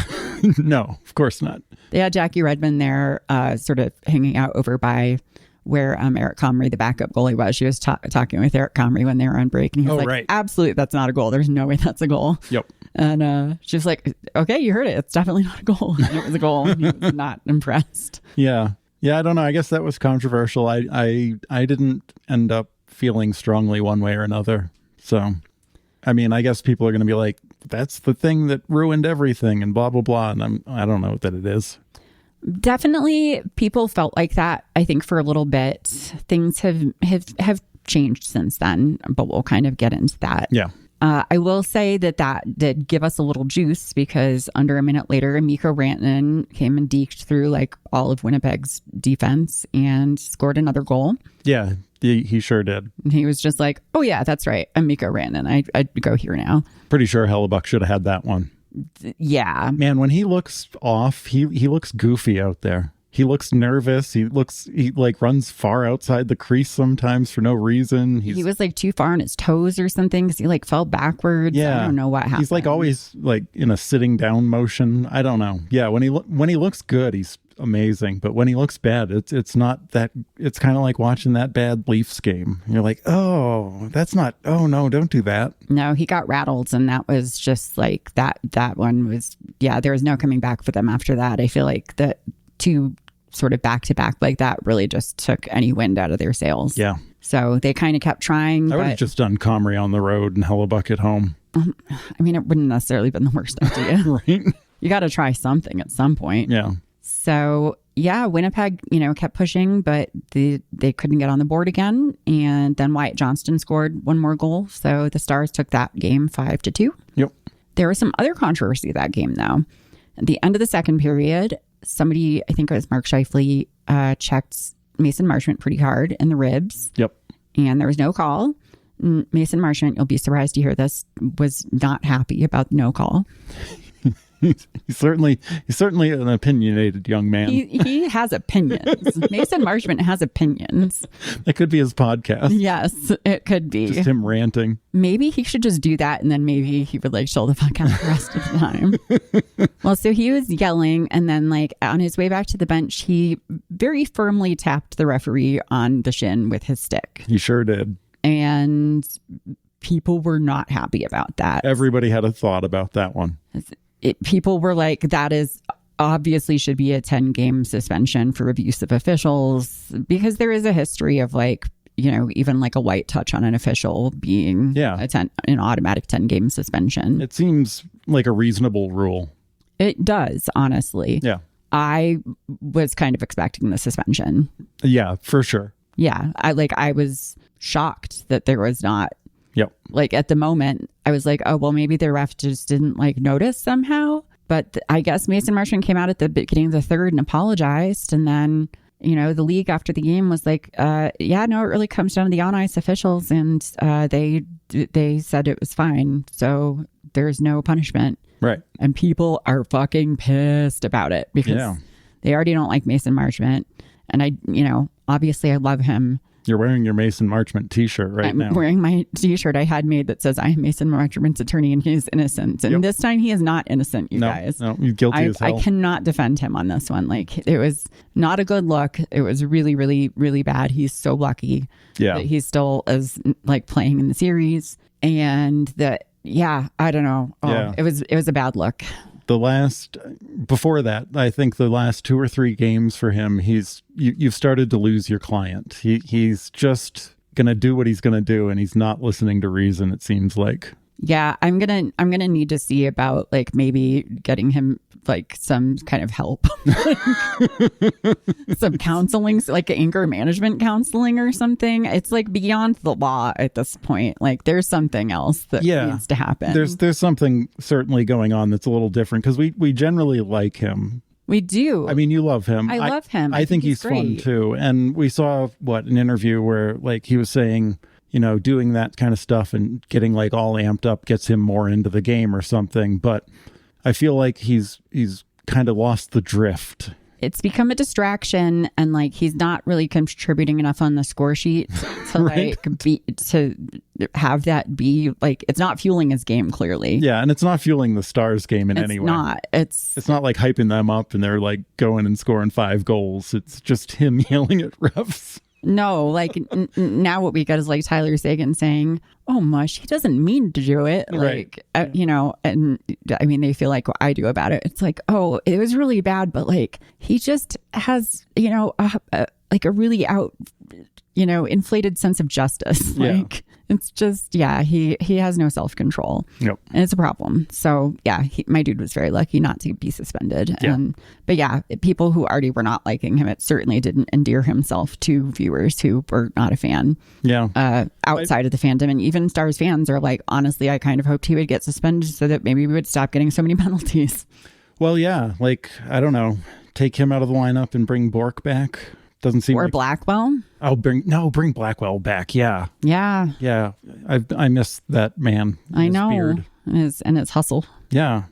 No, of course not. They had Jackie Redmond there sort of hanging out over by where Eric Comrie, the backup goalie, was. She was talking with Eric Comrie when they were on break. And he was like, right. Absolutely, that's not a goal. There's no way that's a goal. Yep. And she was like, okay, you heard it. It's definitely not a goal. And it was a goal. And he was not impressed. Yeah. Yeah, I don't know. I guess that was controversial. I didn't end up feeling strongly one way or another. So, I mean, I guess people are going to be like, that's the thing that ruined everything and blah, blah, blah. And I don't know that it is. Definitely people felt like that, I think, for a little bit. Things have changed since then, but we'll kind of get into that. Yeah. I will say that did give us a little juice, because under a minute later, Mikko Rantanen came and deked through like all of Winnipeg's defense and scored another goal. Yeah, he sure did. And he was just like, oh yeah, that's right. I'm Mikko Rantanen. I'd go here now. Pretty sure Hellebuck should have had that one. Yeah. Man, when he looks off, he looks goofy out there. He looks nervous. He like runs far outside the crease sometimes for no reason. He was like too far on his toes or something, because he like fell backwards. Yeah. I don't know what happened. He's like always like in a sitting down motion. I don't know. Yeah. When he looks good, he's amazing. But when he looks bad, it's not that. It's kind of like watching that bad Leafs game. You're like, oh, that's not. Oh no, don't do that. No, he got rattled, and that was just like that. That one was. Yeah, there was no coming back for them after that. I feel like that. Two sort of back to back like that really just took any wind out of their sails. Yeah. So they kind of kept trying. I would have just done Comrie on the road and Hellebuck at home. I mean, it wouldn't necessarily been the worst idea. Right. You got to try something at some point. Yeah. So yeah, Winnipeg, kept pushing, but they couldn't get on the board again. And then Wyatt Johnston scored one more goal. So the Stars took that game 5-2. Yep. There was some other controversy that game though. At the end of the second period, somebody, I think it was Mark Scheifele, checked Mason Marchment pretty hard in the ribs. Yep. And there was no call. Mason Marchment, you'll be surprised to hear this, was not happy about the no call. He's certainly an opinionated young man. He has opinions. Mason Marchment has opinions. That could be his podcast. Yes, it could be. Just him ranting. Maybe he should just do that, and then maybe he would chill the fuck out the rest of the time. Well, so he was yelling, and then on his way back to the bench, he very firmly tapped the referee on the shin with his stick. He sure did. And people were not happy about that. Everybody had a thought about that one. People were like, that is obviously should be a 10-game suspension for abusive officials, because there is a history of even a white touch on an official being an automatic 10-game suspension. It seems like a reasonable rule. It does, honestly. Yeah. I was kind of expecting the suspension. Yeah, for sure. Yeah. I was shocked that there was not. Yep. At the moment, I was like, oh, well, maybe the ref just didn't notice somehow. But I guess Mason Marchment came out at the beginning of the third and apologized. And then, the league after the game was like, yeah, no, it really comes down to the on-ice officials. And they said it was fine. So there's no punishment. Right. And people are fucking pissed about it because they already don't like Mason Marchment. And I, obviously I love him. You're wearing your Mason Marchment t-shirt now. I'm wearing my t-shirt I had made that says I am Mason Marchment's attorney and he is innocent. And this time he is not innocent, you guys. No, he's guilty as hell. I cannot defend him on this one. Like, it was not a good look. It was really, really, really bad. He's so lucky that he still is like playing in the series. And that, I don't know. It was a bad look. Before that, I think the last 2 or 3 games for him, you've started to lose your client. He's just gonna do what he's gonna do, and he's not listening to reason. It seems like. Yeah, I'm gonna need to see about like maybe getting him like some kind of help, some counseling, like anger management counseling or something. It's like beyond the law at this point. Like there's something else that needs to happen. There's something certainly going on that's a little different because we generally like him. We do. I mean, you love him. I love him. I think he's fun too. And we saw an interview where like he was saying, doing that kind of stuff and getting like all amped up gets him more into the game or something. But I feel like he's kind of lost the drift. It's become a distraction, and like he's not really contributing enough on the score sheet to have that be like, it's not fueling his game clearly. Yeah, and it's not fueling the Stars game in any way. It's not like hyping them up and they're like going and scoring 5 goals. It's just him yelling at refs. No, like now what we got is like Tyler Sagan saying, "Oh, mush, he doesn't mean to do it." Like, and I mean, they feel like what I do about it. It's like, oh, it was really bad, but like he just has, like a really inflated sense of justice. Like it's just, he has no self-control. Yep. And it's a problem. So my dude was very lucky not to be suspended. Yeah. But people who already were not liking him, it certainly didn't endear himself to viewers who were not a fan. Yeah. Outside of the fandom. And even Stars fans are like, honestly, I kind of hoped he would get suspended so that maybe we would stop getting so many penalties. Well, yeah. Like, I don't know. Take him out of the lineup and bring Bork back. Doesn't seem like Blackwell. Bring Blackwell back. Yeah. I miss that man. I know. Beard. And his hustle. Yeah.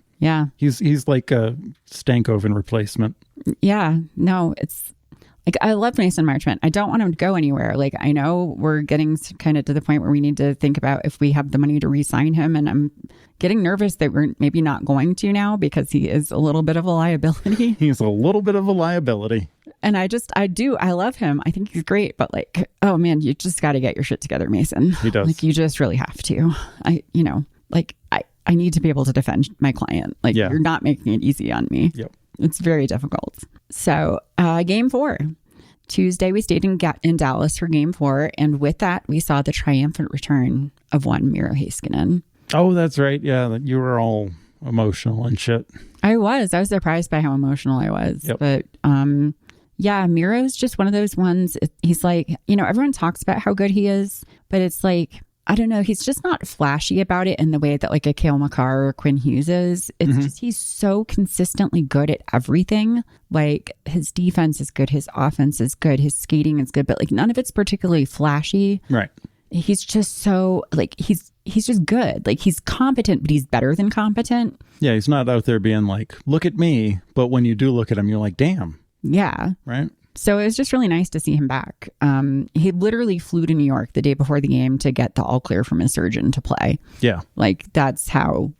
He's like a Stankoven replacement. Yeah. No, it's like, I love Mason Marchment. I don't want him to go anywhere. Like, I know we're getting kind of to the point where we need to think about if we have the money to re-sign him, and I'm getting nervous that we're maybe not going to now because he is a little bit of a liability. He's a little bit of a liability. And I love him. I think he's great, but like, oh man, you just got to get your shit together, Mason. He does. Like, you just really have to. I need to be able to defend my client. Like, you're not making it easy on me. Yep. It's very difficult. So, Game 4. Tuesday, we stayed in Dallas for Game 4. And with that, we saw the triumphant return of one Miro Heiskanen. Oh, that's right. Yeah, you were all emotional and shit. I was surprised by how emotional I was. Yep. But Miro's just one of those ones. He's like, everyone talks about how good he is, but it's like, I don't know, he's just not flashy about it in the way that like a Cale Makar or Quinn Hughes is. It's just, he's so consistently good at everything. Like, his defense is good, his offense is good, his skating is good, but like none of it's particularly flashy. Right. He's just so like, he's just good. Like, he's competent, but he's better than competent. Yeah, he's not out there being like, look at me. But when you do look at him, you're like, damn. Yeah. Right. So it was just really nice to see him back. He literally flew to New York the day before the game to get the all clear from his surgeon to play. Yeah. Like, that's how,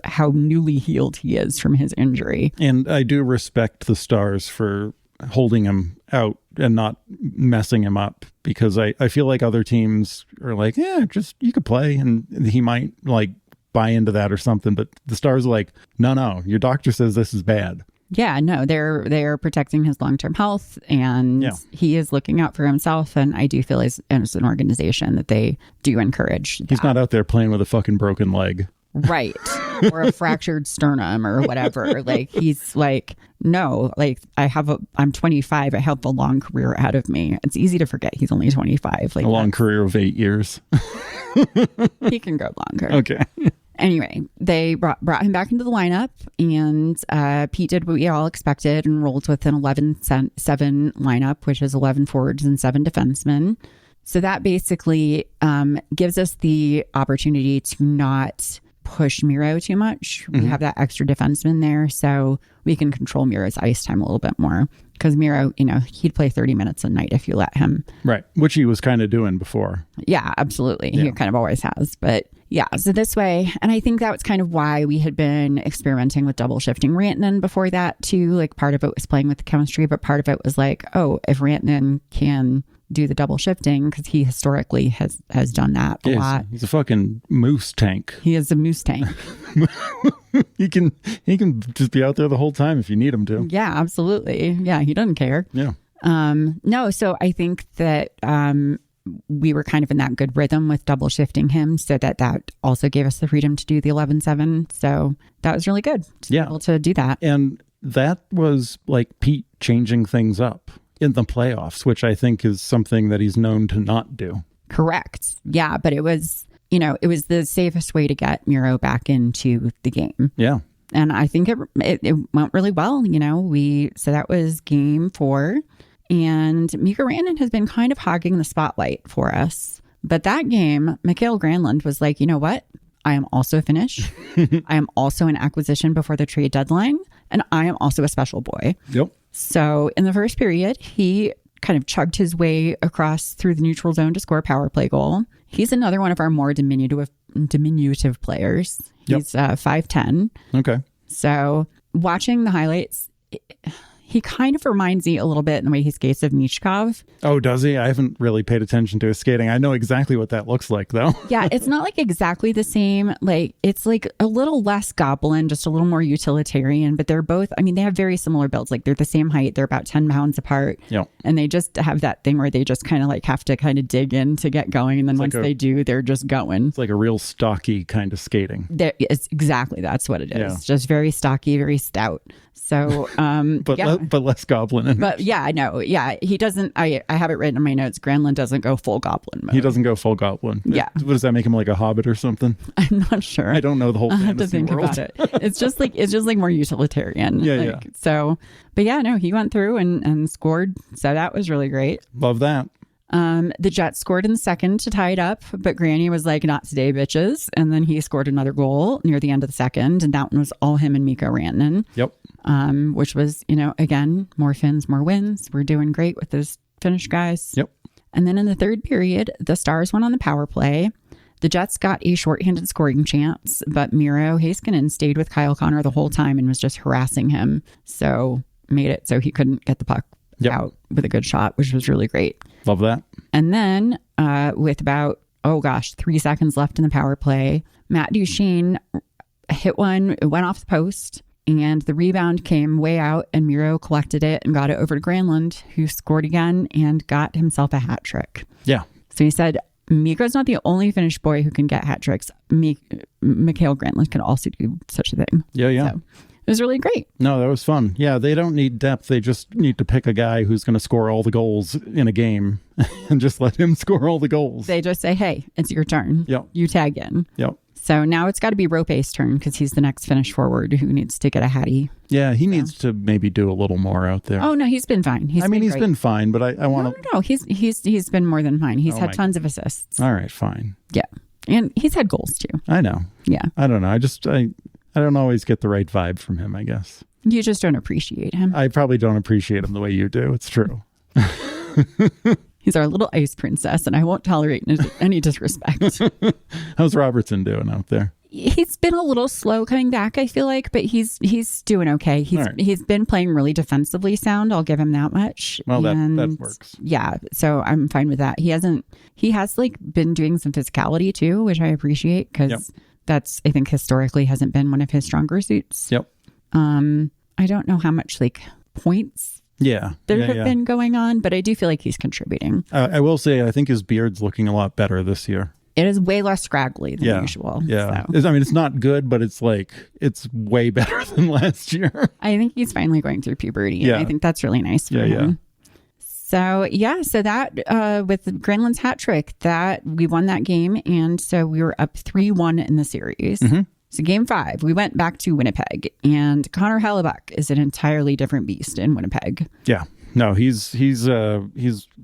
how newly healed he is from his injury. And I do respect the Stars for holding him out and not messing him up, because I feel like other teams are like, just you could play, and he might like buy into that or something. But the Stars are like, no, your doctor says this is bad. Yeah, no, they're protecting his long-term health, and he is looking out for himself. And I do feel as an organization that they do encourage that. He's not out there playing with a fucking broken leg. Right. Or a fractured sternum or whatever. Like, he's like, no, like, I'm 25. I have a long career ahead of me. It's easy to forget he's only 25. Like, a long career of 8 years. He can go longer. Okay. Anyway, they brought him back into the lineup, and Pete did what we all expected and rolled with an 11-7 lineup, which is 11 forwards and 7 defensemen. So that basically gives us the opportunity to not push Miro too much. We have that extra defenseman there, so we can control Miro's ice time a little bit more. Because Miro, he'd play 30 minutes a night if you let him. Right, which he was kind of doing before. Yeah, absolutely. Yeah. He kind of always has. But yeah, so this way, and I think that was kind of why we had been experimenting with double shifting Rantanen before that too. Like part of it was playing with the chemistry, but part of it was like, oh, if Rantanen can do the double shifting, because he historically has done that a lot. He's a fucking moose tank. He is a moose tank. he can just be out there the whole time if you need him to. Yeah, absolutely. Yeah, he doesn't care. Yeah. No, so I think that we were kind of in that good rhythm with double shifting him, so that also gave us the freedom to do the 11-7. So that was really good to be able to do that. And that was like Pete changing things up in the playoffs, which I think is something that he's known to not do. Correct. Yeah, but it was, it was the safest way to get Miro back into the game. Yeah. And I think it went really well. So that was game 4. And Mikko Rantanen has been kind of hogging the spotlight for us. But that game, Mikael Granlund was like, you know what? I am also Finnish. I am also an acquisition before the trade deadline. And I am also a special boy. Yep. So in the first period, he kind of chugged his way across through the neutral zone to score a power play goal. He's another one of our more diminutive players. He's 5'10". Okay. So watching the highlights, he kind of reminds me a little bit in the way he skates of Michkov. Oh, does he? I haven't really paid attention to his skating. I know exactly what that looks like, though. Yeah, it's not like exactly the same. Like, it's like a little less goblin, just a little more utilitarian. But they're both, they have very similar builds. Like, they're the same height. They're about 10 pounds apart. Yep. And they just have that thing where they just kind of like have to kind of dig in to get going. And then once they do, they're just going. It's like a real stocky kind of skating. It's exactly, that's what it is. Yeah. Just very stocky, very stout. So, but less goblin. But yeah, I know. Yeah, he doesn't. I have it written in my notes. Granlund doesn't go full goblin mode. He doesn't go full goblin. Yeah. What does that make him, like a hobbit or something? I'm not sure. I don't know the whole fantasy have to think world. about it. It's just like more utilitarian. Yeah. So, but yeah, no, he went through and scored. So that was really great. Love that. The Jets scored in the second to tie it up, but Granny was like, not today, bitches. And then he scored another goal near the end of the second. And that one was all him and Mikko Rantanen. Yep. Which was, again, more Finns, more wins. We're doing great with those Finnish guys. Yep. And then in the third period, the Stars went on the power play. The Jets got a shorthanded scoring chance, but Miro Heiskanen stayed with Kyle Connor the whole time and was just harassing him. So made it so he couldn't get the puck out with a good shot, which was really great. Love that. And then with about, 3 seconds left in the power play, Matt Duchene hit one, it went off the post, and the rebound came way out, and Miro collected it and got it over to Granlund, who scored again and got himself a hat trick. Yeah. So he said, Mikko's not the only Finnish boy who can get hat tricks. Mikael Granlund can also do such a thing. Yeah. So it was really great. No, that was fun. Yeah, they don't need depth. They just need to pick a guy who's going to score all the goals in a game and just let him score all the goals. They just say, hey, it's your turn. Yep. You tag in. Yep. So now it's got to be Rope's turn because he's the next Finnish forward who needs to get a hattie. Yeah, he needs to maybe do a little more out there. Oh, no, he's been fine. He's been fine, but I want to... No, he's been more than fine. He's had tons of assists. All right, fine. Yeah. And he's had goals too. I know. Yeah. I don't know. I don't always get the right vibe from him, I guess. You just don't appreciate him. I probably don't appreciate him the way you do. It's true. He's our little ice princess, and I won't tolerate any disrespect. How's Robertson doing out there? He's been a little slow coming back, I feel like, but he's doing okay. He's been playing really defensively sound. I'll give him that much. Well, that works. Yeah, so I'm fine with that. He has like been doing some physicality too, which I appreciate because that's, I think, historically hasn't been one of his stronger suits. Yep. I don't know how much like points there have been going on, but I do feel like he's contributing. I will say, I think his beard's looking a lot better this year. It is way less scraggly than usual. Yeah. So. It's not good, but it's way better than last year. I think he's finally going through puberty. Yeah. And I think that's really nice for him. So that with Granlund's hat trick, that we won that game, and so we were up 3-1 in the series. So game 5, we went back to Winnipeg, and Connor Hellebuck is an entirely different beast in Winnipeg. Yeah. No, he's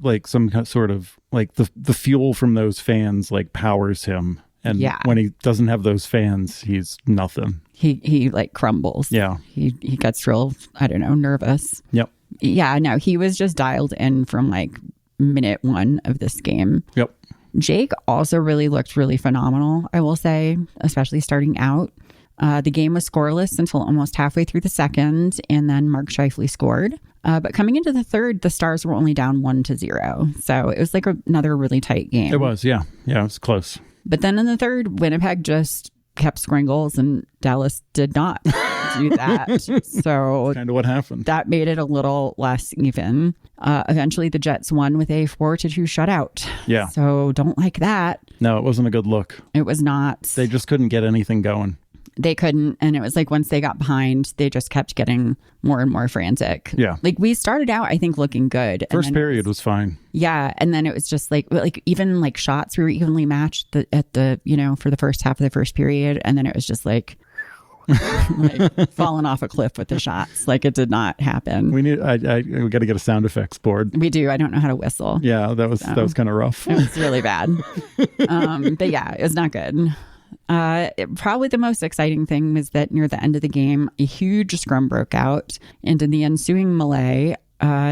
like some sort of like the fuel from those fans like powers him. And when he doesn't have those fans, he's nothing. He like crumbles. Yeah. He gets real, I don't know, nervous. Yep. Yeah, no, he was just dialed in from like minute 1 of this game. Yep. Jake also really looked really phenomenal, I will say, especially starting out. The game was scoreless until almost halfway through the second, and then Mark Scheifele scored. But coming into the third, the Stars were only down 1-0. So it was like another really tight game. It was, yeah. Yeah, it was close. But then in the third, Winnipeg just kept scoring goals, and Dallas did not do that. So kind of what happened. That made it a little less even. Eventually, the Jets won with a 4-2 shutout. Yeah. So don't like that. No, it wasn't a good look. It was not. They just couldn't get anything going. They couldn't. And it was like once they got behind, they just kept getting more and more frantic. Yeah. Like we started out, I think, looking good. First period was fine. Yeah. And then it was just like even like shots, we were evenly matched at the, for the first half of the first period. And then it was just like falling off a cliff with the shots. Like it did not happen. We got to get a sound effects board. We do. I don't know how to whistle. Yeah. That was kind of rough. It was really bad. But yeah, it was not good. Probably the most exciting thing was that near the end of the game, a huge scrum broke out, and in the ensuing melee,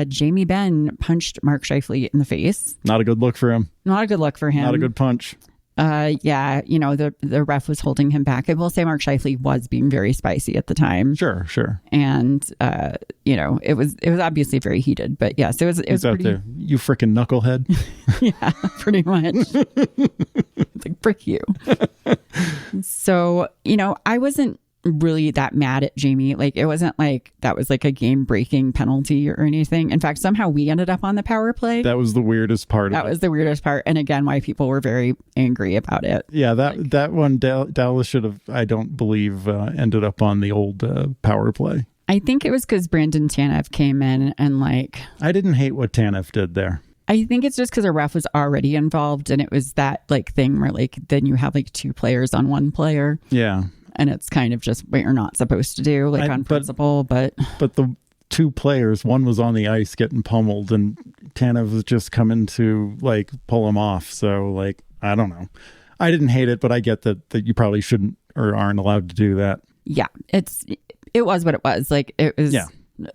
Jamie Benn punched Mark Scheifele in the face. Not a good look for him. Not a good look for him. Not a good punch. The ref was holding him back. I will say Mark Scheifele was being very spicy at the time. Sure. And it was obviously very heated. But yes, it was He's out pretty. There. You freaking knucklehead. Yeah, pretty much. It's like frick you. So I wasn't really that mad at Jamie. Like it wasn't like that was like a game breaking penalty or anything. In fact, somehow we ended up on the power play. That was the weirdest part. That was the weirdest part. And again, why people were very angry about it. Yeah, that one Dallas should have, I don't believe, ended up on the old power play. I think it was because Brandon Tanev came in and like... I didn't hate what Tanev did there. I think it's just because a ref was already involved, and it was that like thing where like then you have like 2 players on 1 player. Yeah. And it's kind of just what you're not supposed to do, like on principle. But the 2 players, one was on the ice getting pummeled, and Tanev was just coming to like pull him off. So like, I don't know. I didn't hate it, but I get that you probably shouldn't or aren't allowed to do that. Yeah, it was what it was. Like it was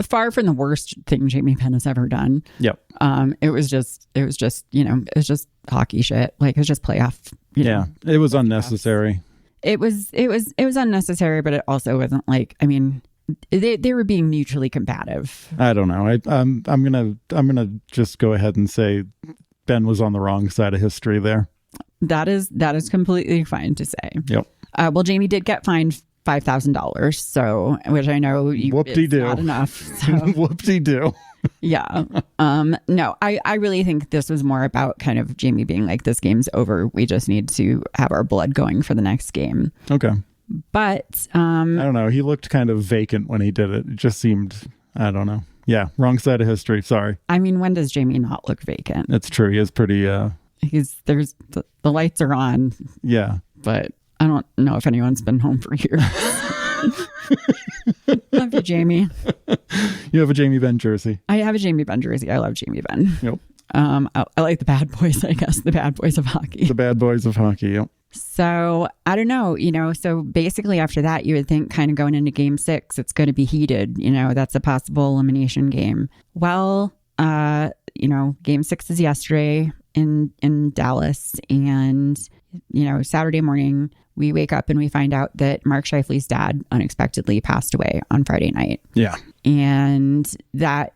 far from the worst thing Jamie Benn has ever done. Yep. It was just hockey shit. Like it was just playoff. It was unnecessary. It was unnecessary, but it also wasn't like, I mean, they were being mutually combative. I don't know. I'm gonna just go ahead and say Ben was on the wrong side of history there. That is completely fine to say. Yep. Well, Jamie did get fined $5,000, so which I know it's not enough. So. Whoop-de-doo. Yeah. No, I really think this was more about kind of Jamie being like, this game's over. We just need to have our blood going for the next game. Okay. But I don't know. He looked kind of vacant when he did it. It just seemed, I don't know. Yeah. Wrong side of history. Sorry. I mean, when does Jamie not look vacant? That's true. He is pretty, the lights are on. Yeah. But I don't know if anyone's been home for years. Love you, Jamie. You have a Jamie Benn jersey. I have a Jamie Benn jersey. I love Jamie Benn. Yep. I like the bad boys, I guess. The bad boys of hockey. The bad boys of hockey, yep. So, I don't know, so basically after that, you would think kind of going into game 6, it's going to be heated. That's a possible elimination game. Well, game 6 is yesterday in Dallas. And, Saturday morning, we wake up and we find out that Mark Scheifele's dad unexpectedly passed away on Friday night. Yeah. And that,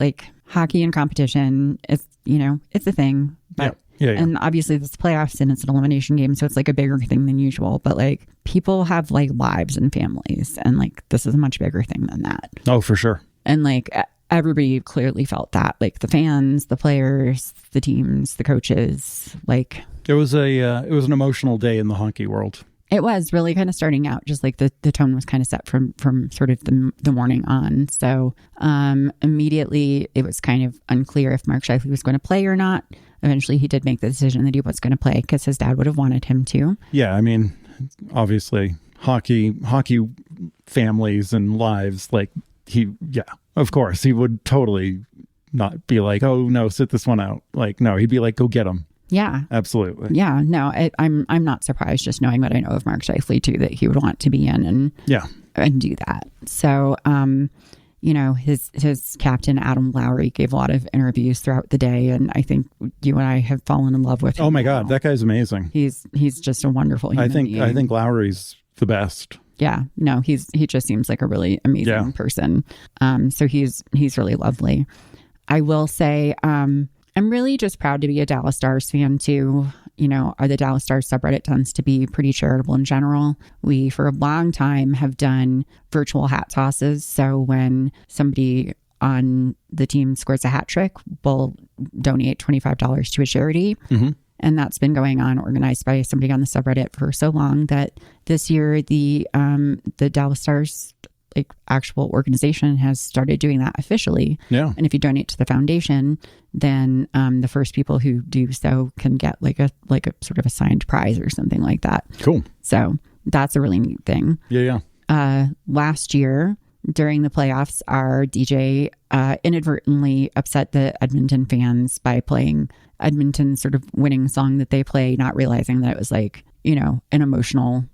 like hockey and competition, it's a thing. But yeah. And obviously this playoffs and it's an elimination game, so it's like a bigger thing than usual. But like people have like lives and families, and like this is a much bigger thing than that. Oh, for sure. And like everybody clearly felt that, like the fans, the players, the teams, the coaches, like it was an emotional day in the hockey world. It was really kind of starting out, just like the tone was kind of set from sort of the morning on. So immediately it was kind of unclear if Mark Scheifele was going to play or not. Eventually he did make the decision that he was going to play because his dad would have wanted him to. Yeah, I mean, obviously hockey families and lives, like of course he would totally not be like, oh no, sit this one out. Like, no, he'd be like, go get him. Yeah, absolutely. Yeah, no, I'm not surprised, just knowing what I know of Mark Scheifele too, that he would want to be in and do that. So, his captain Adam Lowry gave a lot of interviews throughout the day, and I think you and I have fallen in love with him. Oh my God, that guy's amazing. He's just a wonderful human being. I think Lowry's the best. Yeah, no, he just seems like a really amazing person. So he's really lovely. I will say, I'm really just proud to be a Dallas Stars fan too. The Dallas Stars subreddit tends to be pretty charitable in general. We, for a long time, have done virtual hat tosses. So when somebody on the team scores a hat trick, we'll donate $25 to a charity. Mm-hmm. And that's been going on, organized by somebody on the subreddit for so long that this year the Dallas Stars actual organization has started doing that officially. Yeah. And if you donate to the foundation, then the first people who do so can get like a sort of a signed prize or something like that. Cool. So that's a really neat thing. Yeah. Last year during the playoffs, our DJ inadvertently upset the Edmonton fans by playing Edmonton's sort of winning song that they play, not realizing that it was an emotional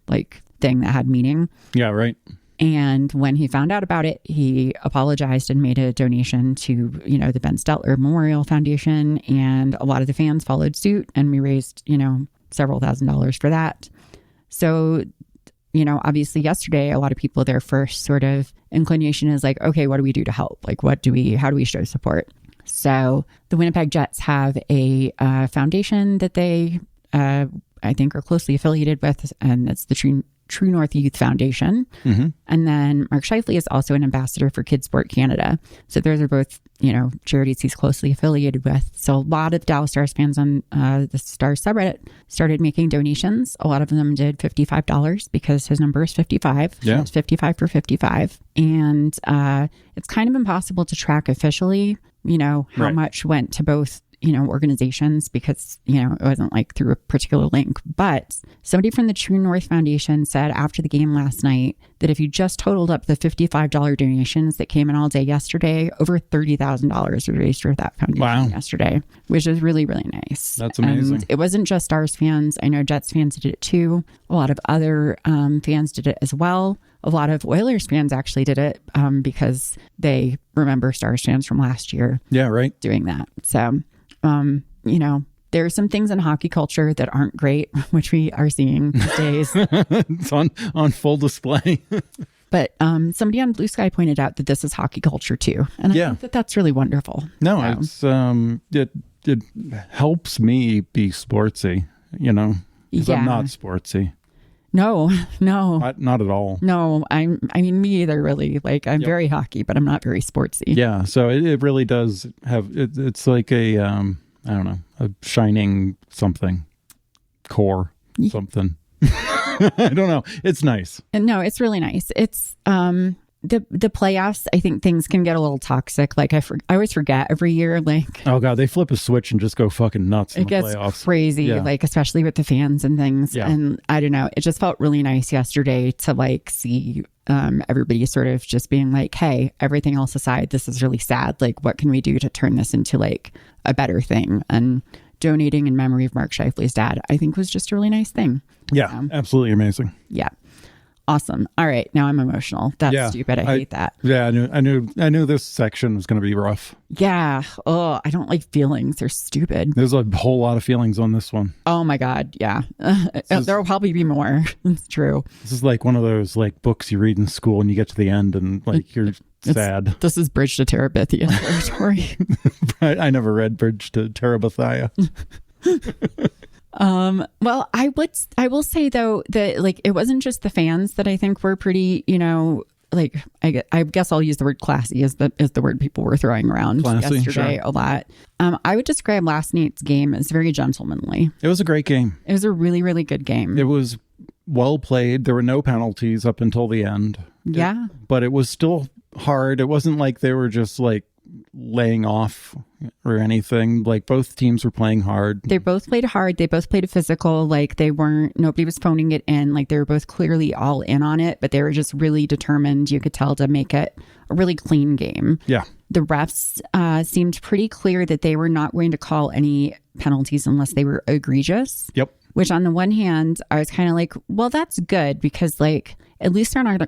thing that had meaning. Yeah, right. And when he found out about it, he apologized and made a donation to, the Ben Stelter Memorial Foundation. And a lot of the fans followed suit, and we raised, several $1,000s for that. So, obviously yesterday, a lot of people, their first sort of inclination is like, okay, what do we do to help? How do we show support? So the Winnipeg Jets have a foundation that they, I think, are closely affiliated with, and it's the True North Youth Foundation. Mm-hmm. And then Mark Scheifele is also an ambassador for Kids Sport Canada. So those are both, charities he's closely affiliated with. So a lot of Dallas Stars fans on the Stars subreddit started making donations. A lot of them did $55 because his number is 55. Yeah. So it's 55 for 55. And it's kind of impossible to track officially, how much went to both organizations because, it wasn't through a particular link. But somebody from the True North Foundation said after the game last night that if you just totaled up the $55 donations that came in all day yesterday, over $30,000 were raised for that foundation yesterday, which is really, really nice. That's amazing. And it wasn't just Stars fans. I know Jets fans did it too. A lot of other fans did it as well. A lot of Oilers fans actually did it because they remember Stars fans from last year. Yeah, right. Doing that. So, there are some things in hockey culture that aren't great, which we are seeing these days. It's on full display. But somebody on Blue Sky pointed out that this is hockey culture too. And I think that that's really wonderful. No, so. It helps me be sportsy, because I'm not sportsy. No. Not at all. No, I mean, me either, really. I'm very hockey, but I'm not very sportsy. Yeah, so it really does have, it's like a, I don't know, a shining something, core something. I don't know. It's nice. And no, it's really nice. It's, the playoffs, I think things can get a little toxic. I always forget every year. Oh God, they flip a switch and just go fucking nuts in the playoffs. It gets crazy, especially with the fans and things. Yeah. And I don't know, it just felt really nice yesterday to see everybody sort of just being like, hey, everything else aside, this is really sad. What can we do to turn this into a better thing? And donating in memory of Mark Scheifele's dad, I think, was just a really nice thing. Yeah, absolutely amazing. Yeah. Awesome. All right. Now I'm emotional. That's stupid. I hate that. Yeah, I knew this section was going to be rough. Yeah. Oh, I don't like feelings. They're stupid. There's a whole lot of feelings on this one. Oh my God. Yeah. There will probably be more. It's true. This is one of those books you read in school and you get to the end and you're sad. This is Bridge to Terabithia territory. I never read Bridge to Terabithia. Well, I will say though that it wasn't just the fans that I think were pretty, I guess I'll use the word classy is the word people were throwing around yesterday a lot. I would describe last night's game as very gentlemanly. It was a great game. It was a really, really good game. It was well played. There were no penalties up until the end. Yeah. But it was still hard. It wasn't like they were just like laying off or anything. Like both teams were playing hard. They both played hard. They both played physical. Like nobody was phoning it in. Like they were both clearly all in on it, but they were just really determined, you could tell, to make it a really clean game. Yeah. The refs seemed pretty clear that they were not going to call any penalties unless they were egregious. Yep. Which on the one hand, I was kind of like, well, that's good because like, at least they're not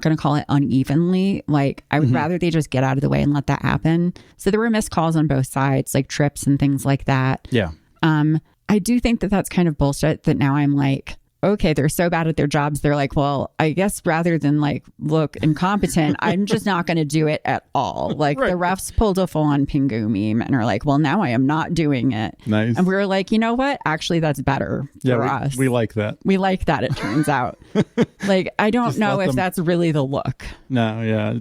going to call it unevenly. Like I would rather they just get out of the way and let that happen. So there were missed calls on both sides, like trips and things like that. Yeah. I do think that that's kind of bullshit that now I'm like, okay, they're so bad at their jobs. They're like, well, I guess rather than like look incompetent, I'm just not going to do it at all. Like Right. the refs pulled a full on Pingu meme and are like, well, now I am not doing it. Nice. And we were like, you know what? Actually, that's better for us. We like that. We like that, it turns out. Like, I don't Just know let if them- that's really the look. No, yeah,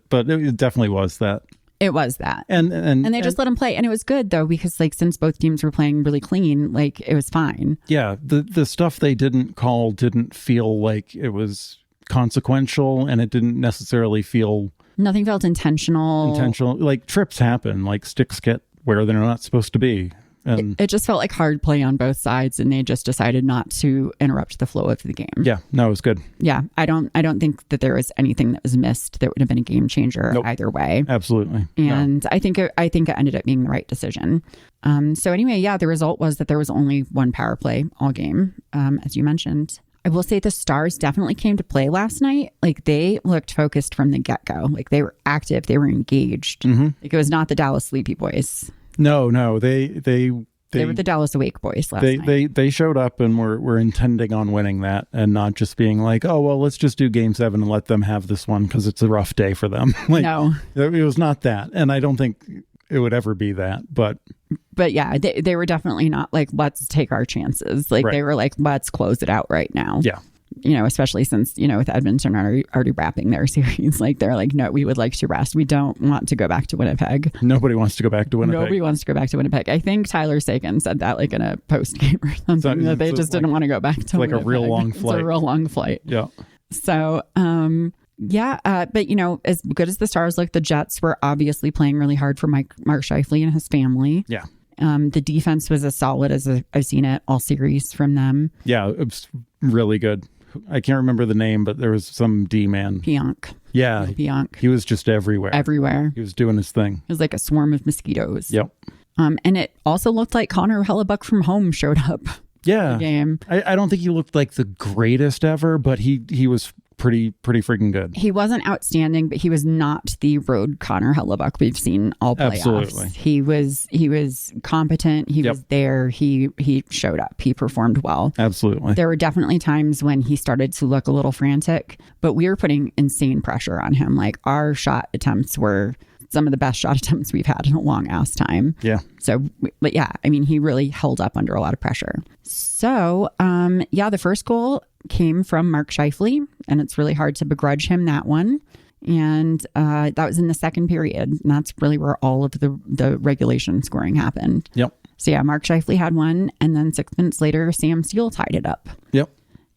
but it definitely was that. It was that. And they just let him play. And it was good, though, because like since both teams were playing really clean, like it was fine. yeah, the stuff they didn't call didn't feel like it was consequential, and it didn't necessarily feel Nothing felt intentional. Like trips happen, like sticks get where they're not supposed to be. And It just felt like hard play on both sides, and they just decided not to interrupt the flow of the game. yeah, no, it was good. Yeah, I don't think that there was anything that was missed that would have been a game changer either way. Absolutely. And I think it ended up being the right decision. So anyway, yeah, the result was that there was only one power play all game, as you mentioned. I will say the Stars definitely came to play last night. Like they looked focused from the get-go. Like they were active, they were engaged. Like it was not the Dallas Sleepy Boys. No, they were the Dallas Awake Boys last night. They showed up and were intending on winning that, and not just being like, oh well, let's just do game 7 and let them have this one because it's a rough day for them. Like, no, it was not that, and I don't think it would ever be that. But yeah, they were definitely not like, let's take our chances. Like they were like, let's close it out right now. Yeah. You know, especially since, you know, with Edmonton already wrapping their series, like they're like, no, we would like to rest. We don't want to go back to Winnipeg. Nobody wants to go back to Winnipeg. Nobody wants to go back to Winnipeg. I think Tyler Sagan said that like in a post game or something, that they just didn't want to go back to like Winnipeg. a real long flight. It's a real long flight. Yeah. So, but you know, as good as the Stars look, the Jets were obviously playing really hard for Mark Scheifele and his family. Yeah. The defense was as solid as I've seen it all series from them. Yeah, it was really good. I can't remember the name, but there was some D-man. Pionk. Yeah. Pionk. He was just everywhere. Everywhere. He was doing his thing. It was like a swarm of mosquitoes. Yep. And it also looked like Connor Hellebuck from home showed up. Yeah. The game. I don't think he looked like the greatest ever, but he was pretty freaking good. He wasn't outstanding, but he was not the road Connor Hellebuck we've seen all playoffs. Absolutely. He was competent. He was there. He showed up. He performed well. Absolutely. There were definitely times when he started to look a little frantic, but we were putting insane pressure on him. Like our shot attempts were some of the best shot attempts we've had in a long ass time. Yeah. So, but yeah, I mean, he really held up under a lot of pressure. So, the first goal came from Mark Scheifele, and it's really hard to begrudge him that one. And that was in the second period. And that's really where all of the regulation scoring happened. Yep. So yeah, Mark Scheifele had one, and then 6 minutes later, Sam Steele tied it up. Yep.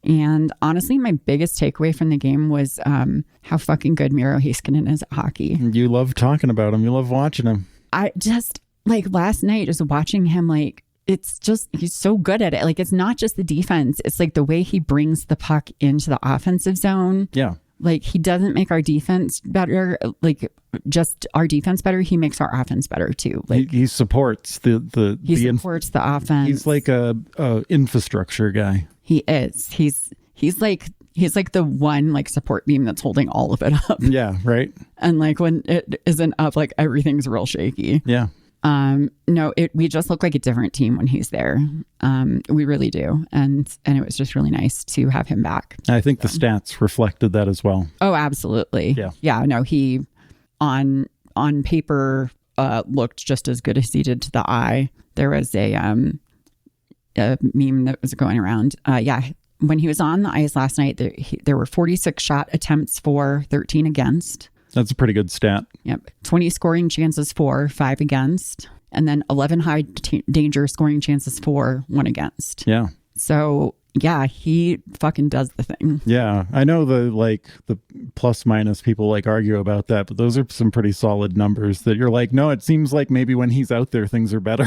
And honestly, my biggest takeaway from the game was how fucking good Miro Heiskanen is at hockey. You love talking about him. You love watching him. I just, like last night, just watching him, like, it's just, he's so good at it. Like, it's not just the defense. It's like the way he brings the puck into the offensive zone. Yeah. Like, he doesn't make our defense better, like just our defense better. He makes our offense better too. Like he supports the supports the offense. He's like a infrastructure guy. He is. He's like the one like support beam that's holding all of it up. Yeah, right. And like when it isn't up, like everything's real shaky. Yeah. We just look like a different team when he's there. We really do. And it was just really nice to have him back. I think the stats reflected that as well. Oh, absolutely. Yeah. Yeah. No, he on paper looked just as good as he did to the eye. There was a meme that was going around. When he was on the ice last night, there were 46 shot attempts for, 13 against. That's a pretty good stat. Yep. 20 scoring chances for, 5 against. And then 11 high danger scoring chances for, 1 against. Yeah. So yeah, he fucking does the thing. Yeah, I know the plus minus people like argue about that, but those are some pretty solid numbers that you're like, no, it seems like maybe when he's out there, things are better.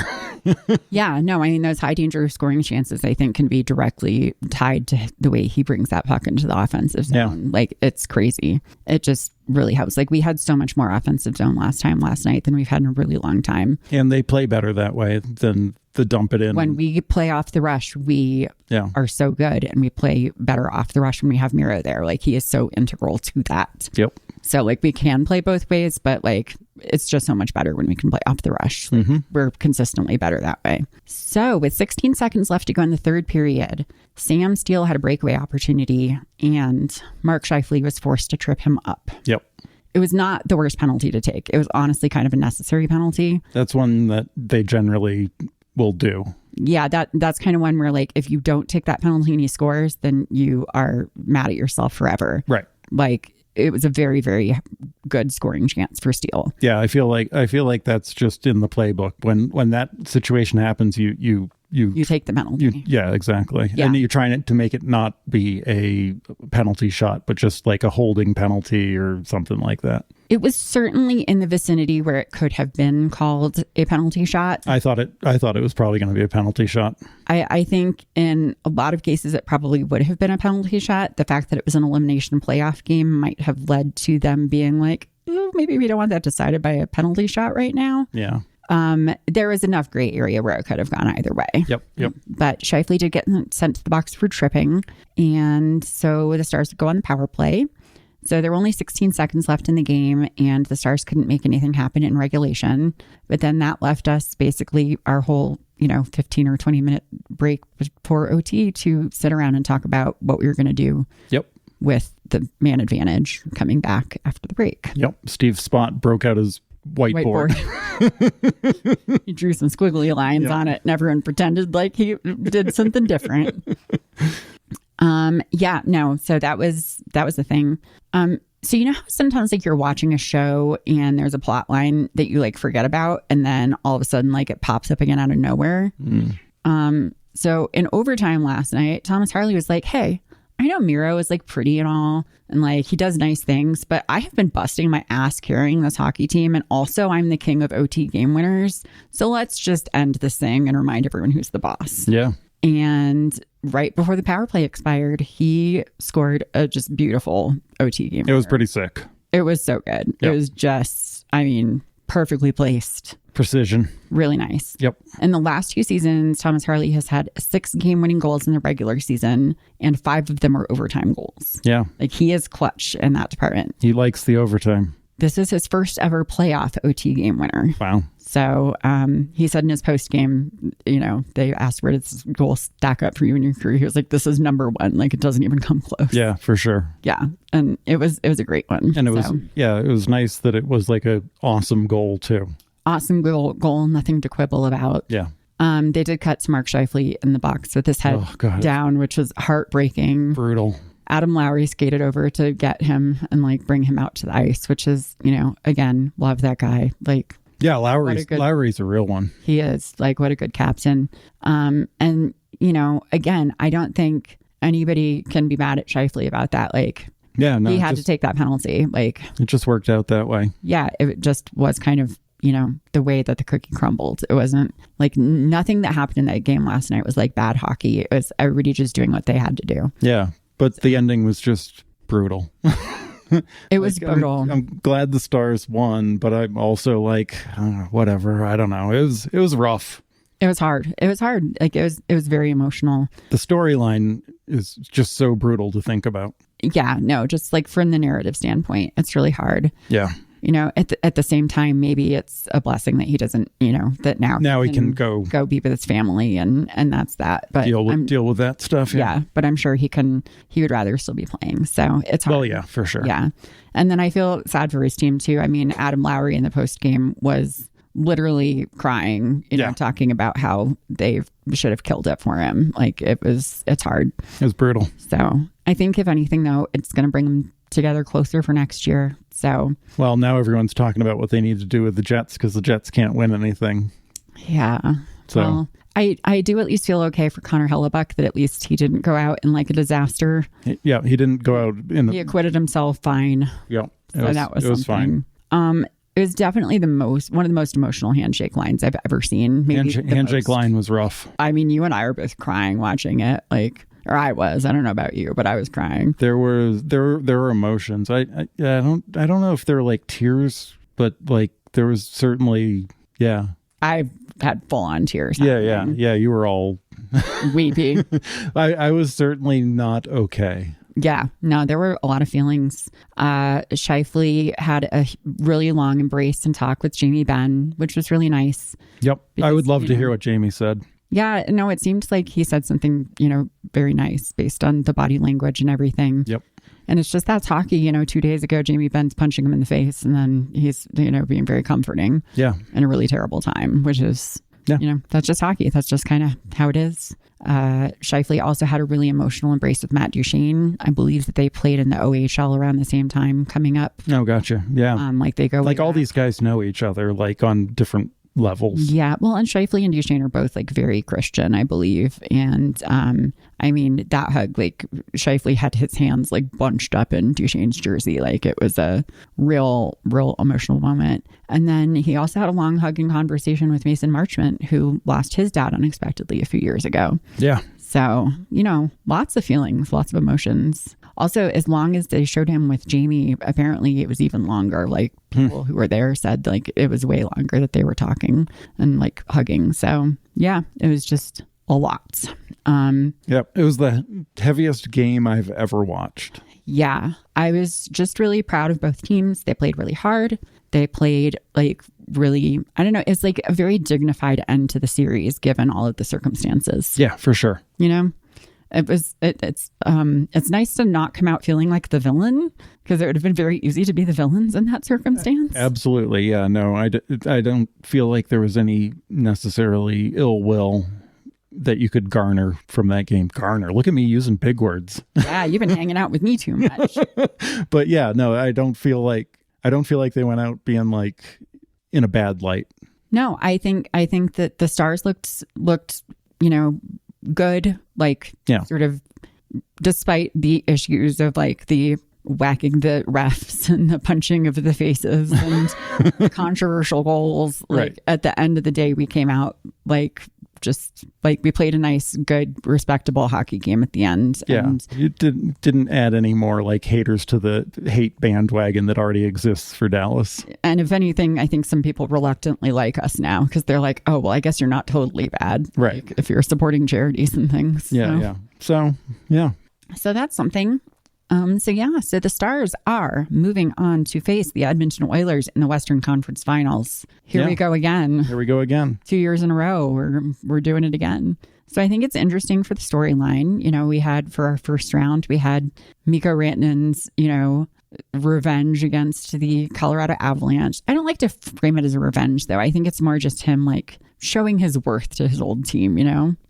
Yeah, no, I mean, those high danger scoring chances, I think, can be directly tied to the way he brings that puck into the offensive zone. Like, it's crazy. It just really helps. Like, we had so much more offensive zone last night than we've had in a really long time. And they play better that way than the dump it in. When we play off the rush, we are so good, and we play better off the rush when we have Miro there. Like, he is so integral to that. Yep. So, like, we can play both ways, but, like, it's just so much better when we can play off the rush. Like, we're consistently better that way. So, with 16 seconds left to go in the third period, Sam Steele had a breakaway opportunity, and Mark Scheifele was forced to trip him up. Yep. It was not the worst penalty to take. It was honestly kind of a necessary penalty. That's one that they generally will do. Yeah, that's kind of one where, like, if you don't take that penalty and he scores, then you are mad at yourself forever. Right. Like, it was a very, very good scoring chance for Steele. Yeah, I feel like that's just in the playbook. When that situation happens, you take the penalty. Yeah, exactly. Yeah. And you're trying to make it not be a penalty shot, but just like a holding penalty or something like that. It was certainly in the vicinity where it could have been called a penalty shot. I thought it was probably going to be a penalty shot. I think in a lot of cases it probably would have been a penalty shot. The fact that it was an elimination playoff game might have led to them being like, oh, maybe we don't want that decided by a penalty shot right now. Yeah. There was enough gray area where it could have gone either way. Yep. But Scheifele did get sent to the box for tripping. And so the Stars would go on the power play. So there were only 16 seconds left in the game, and the Stars couldn't make anything happen in regulation. But then that left us basically our whole, 15 or 20 minute break before OT to sit around and talk about what we were going to do. Yep. With the man advantage coming back after the break. Yep. Steve Spott broke out his whiteboard. He drew some squiggly lines on it, and everyone pretended like he did something different. So that was the thing. So you know how sometimes like you're watching a show and there's a plot line that you like forget about, and then all of a sudden like it pops up again out of nowhere. So in overtime last night, Thomas Harley was like, hey, I know Miro is like pretty and all, and like he does nice things, but I have been busting my ass carrying this hockey team, and also I'm the king of OT game winners. So let's just end this thing and remind everyone who's the boss. Yeah. And right before the power play expired, he scored a just beautiful OT game. It was pretty sick. It was so good. Yep. It was just, perfectly placed. Precision. Really nice. Yep. In the last 2 seasons, Thomas Harley has had 6 game-winning goals in the regular season, and 5 of them are overtime goals. Yeah. Like, he is clutch in that department. He likes the overtime. This is his first ever playoff OT game winner. Wow. So he said in his post game, they asked, where does this goal stack up for you and your career? He was like, this is number 1. Like, it doesn't even come close. Yeah, for sure. Yeah. And it was a great one. And it was nice that it was like a awesome goal too. Awesome goal, nothing to quibble about. Yeah. They did cut to Mark Scheifele in the box with his head down, which was heartbreaking. Brutal. Adam Lowry skated over to get him and like bring him out to the ice, which is, again, love that guy. Like, yeah, Lowry's a real one. He is. Like, what a good captain. And, again, I don't think anybody can be mad at Scheifele about that. Like, yeah, no, he had to take that penalty. Like, it just worked out that way. Yeah, it just was kind of, the way that the cookie crumbled. It wasn't like nothing that happened in that game last night was like bad hockey. It was everybody just doing what they had to do. Yeah, but the ending was just brutal. It was brutal. I'm glad the Stars won, but I'm also like, whatever. I don't know. It was rough. It was hard. Like it was very emotional. The storyline is just so brutal to think about. Yeah, no, just like from the narrative standpoint, it's really hard. Yeah. At the same time, maybe it's a blessing that he doesn't, that now he can go be with his family and that's that. But deal with that stuff. Yeah, but I'm sure he would rather still be playing. So it's hard. Well, yeah, for sure. Yeah. And then I feel sad for his team too. I mean, Adam Lowry in the post game was literally crying, talking about how they should have killed it for him. Like it's hard. It was brutal. So I think if anything though, it's going to bring them together closer for next year. So, well, now everyone's talking about what they need to do with the Jets because the Jets can't win anything. Yeah. So, well, I do at least feel okay for Connor Hellebuck that at least he didn't go out in like a disaster. Yeah, he didn't go out in He acquitted himself fine. Yeah, that was fine. It was definitely one of the most emotional handshake lines I've ever seen. Maybe handshake line was rough. I mean, you and I were both crying watching it, like, or I was. I don't know about you, but I was crying. There were emotions. I don't know if they were like tears, but like there was certainly, yeah. I had full on tears. Yeah. You were all weepy. I was certainly not okay. Yeah, no, there were a lot of feelings. Shifley had a really long embrace and talk with Jamie Benn, which was really nice. Yep. Because, I would love to hear what Jamie said. Yeah, no, it seemed like he said something, very nice based on the body language and everything. Yep. And it's just that's hockey. 2 days ago, Jamie Benn's punching him in the face, and then he's, being very comforting. Yeah. In a really terrible time, which is, that's just hockey. That's just kind of how it is. Shifley also had a really emotional embrace with Matt Duchene. I believe that they played in the OHL around the same time coming up. Oh, gotcha. Yeah. Like they go like all these guys know each other, like on different levels. Yeah. Well, and Shifley and Duchene are both like very Christian, I believe. And I mean, that hug, like Shifley had his hands like bunched up in Duchene's jersey. Like it was a real emotional moment. And then he also had a long hugging conversation with Mason Marchment, who lost his dad unexpectedly a few years ago. Yeah. So, lots of feelings, lots of emotions. Also, as long as they showed him with Jamie, apparently it was even longer. Like people who were there said like it was way longer that they were talking and like hugging. So yeah, it was just a lot. Yep. It was the heaviest game I've ever watched. Yeah. I was just really proud of both teams. They played really hard. They played like really, I don't know, it's like a very dignified end to the series given all of the circumstances. Yeah, for sure. It's nice to not come out feeling like the villain, because it would have been very easy to be the villains in that circumstance. Absolutely. Yeah, no, I don't feel like there was any necessarily ill will that you could garner from that game. Garner. Look at me using big words. Yeah, you've been hanging out with me too much. But yeah, no, I don't feel like they went out being like in a bad light. No, I think that the Stars looked, good, like sort of despite the issues of like the whacking the refs and the punching of the faces and the controversial goals. Like right. At the end of the day, we came out like just like we played a nice, good, respectable hockey game at the end. Yeah, and it didn't add any more like haters to the hate bandwagon that already exists for Dallas. And if anything, I think some people reluctantly like us now because they're like, oh, well, I guess you're not totally bad. Right. Like, if you're supporting charities and things. Yeah, yeah. So, yeah. So that's something. So the Stars are moving on to face the Edmonton Oilers in the Western Conference Finals. Here we go again. 2 years in a row, we're doing it again. So I think it's interesting for the storyline. We had for our first round, we had Mikko Rantanen's, revenge against the Colorado Avalanche. I don't like to frame it as a revenge, though. I think it's more just him like showing his worth to his old team,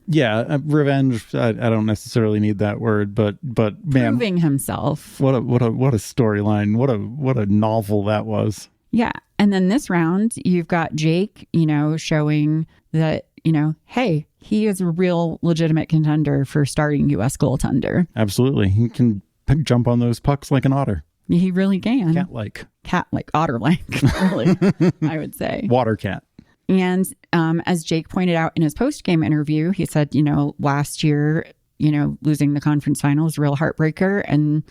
Yeah, revenge. I don't necessarily need that word, but man, proving himself. What a storyline. What a novel that was. Yeah, and then this round you've got Jake, showing that hey, he is a real legitimate contender for starting U.S. goaltender. Absolutely, he can jump on those pucks like an otter. He really can. Cat-like, otter-like, really. I would say water cat. And as Jake pointed out in his post-game interview, he said, last year, losing the conference finals, real heartbreaker. And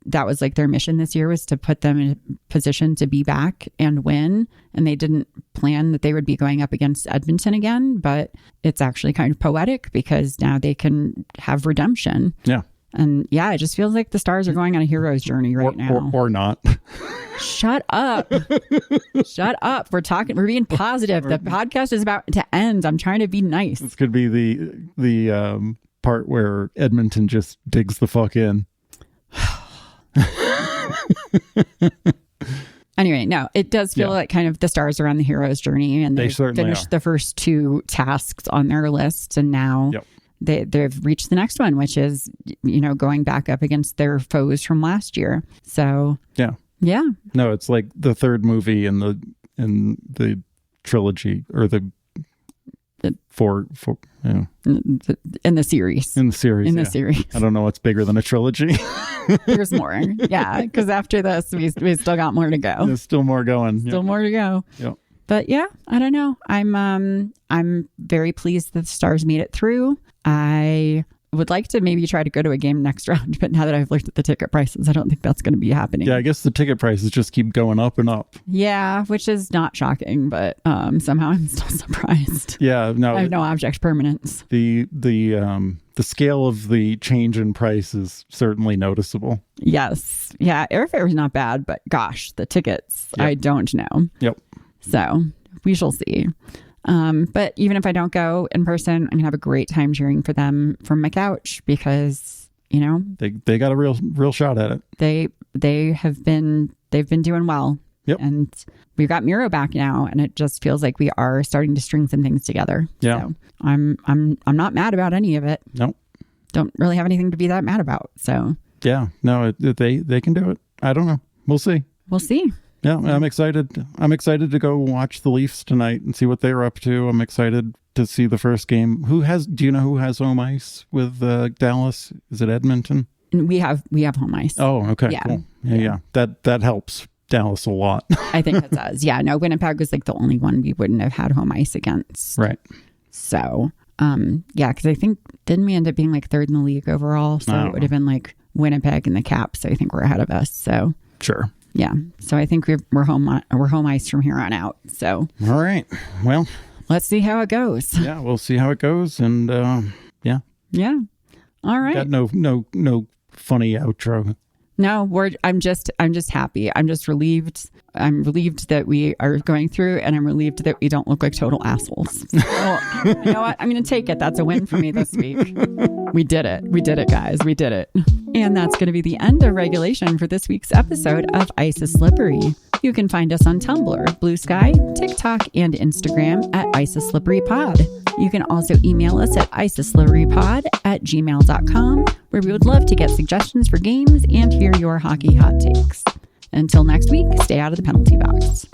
that was like their mission this year, was to put them in a position to be back and win. And they didn't plan that they would be going up against Edmonton again. But it's actually kind of poetic because now they can have redemption. Yeah. And yeah, it just feels like the Stars are going on a hero's journey right now. Or not. Shut up. Shut up. We're being positive. The podcast is about to end. I'm trying to be nice. This could be the part where Edmonton just digs the fuck in. Anyway, no, it does feel like kind of the Stars are on the hero's journey, and they've finished the first two tasks on their list, and now they've reached the next one, which is, going back up against their foes from last year. So yeah. No, it's like the third movie in the trilogy, or the for yeah. in the series. In the series. In the series. I don't know what's bigger than a trilogy. There's more. Yeah, because after this, we still got more to go. There's still more going. Still more to go. Yep. But yeah, I don't know. I'm very pleased that the Stars made it through. I would like to maybe try to go to a game next round, but now that I've looked at the ticket prices, I don't think that's going to be happening. Yeah, I guess the ticket prices just keep going up and up. Yeah, which is not shocking, but somehow I'm still surprised. Yeah, no, I have no object permanence. The scale of the change in price is certainly noticeable. Yes. Yeah, airfare is not bad, but gosh, the tickets, yep. I don't know. Yep. So we shall see. But even if I don't go in person, I'm gonna have a great time cheering for them from my couch because, you know, they got a real shot at it. They've been doing well. Yep. And we've got Miro back now, and it just feels like we are starting to string some things together. Yeah. So I'm not mad about any of it. No. Don't really have anything to be that mad about. So yeah, no, they can do it. I don't know. We'll see. We'll see. Yeah, I'm excited. I'm excited to go watch the Leafs tonight and see what they're up to. I'm excited to see the first game. Do you know who has home ice with Dallas? Is it Edmonton? We have home ice. Oh, okay. Yeah. Cool. Yeah. That helps Dallas a lot. I think it does. Yeah. No, Winnipeg was like the only one we wouldn't have had home ice against. Right. So, yeah, because I think didn't we end up being like third in the league overall? So it would have been like Winnipeg and the Caps. I think we're ahead of us. So sure. Yeah. So I think we're home ice from here on out. So all right. Well, let's see how it goes. Yeah, we'll see how it goes. And yeah. Yeah. All right. Got no funny outro. No, I'm just happy. I'm just relieved. I'm relieved that we are going through, and I'm relieved that we don't look like total assholes. So, you know what? I'm going to take it. That's a win for me this week. We did it. We did it, guys. We did it. And that's going to be the end of regulation for this week's episode of Ice is Slippery. You can find us on Tumblr, Blue Sky, TikTok, and Instagram at IceIsSlipperyPod. You can also email us at iceisslipperypod@gmail.com, where we would love to get suggestions for games and hear your hockey hot takes. Until next week, stay out of the penalty box.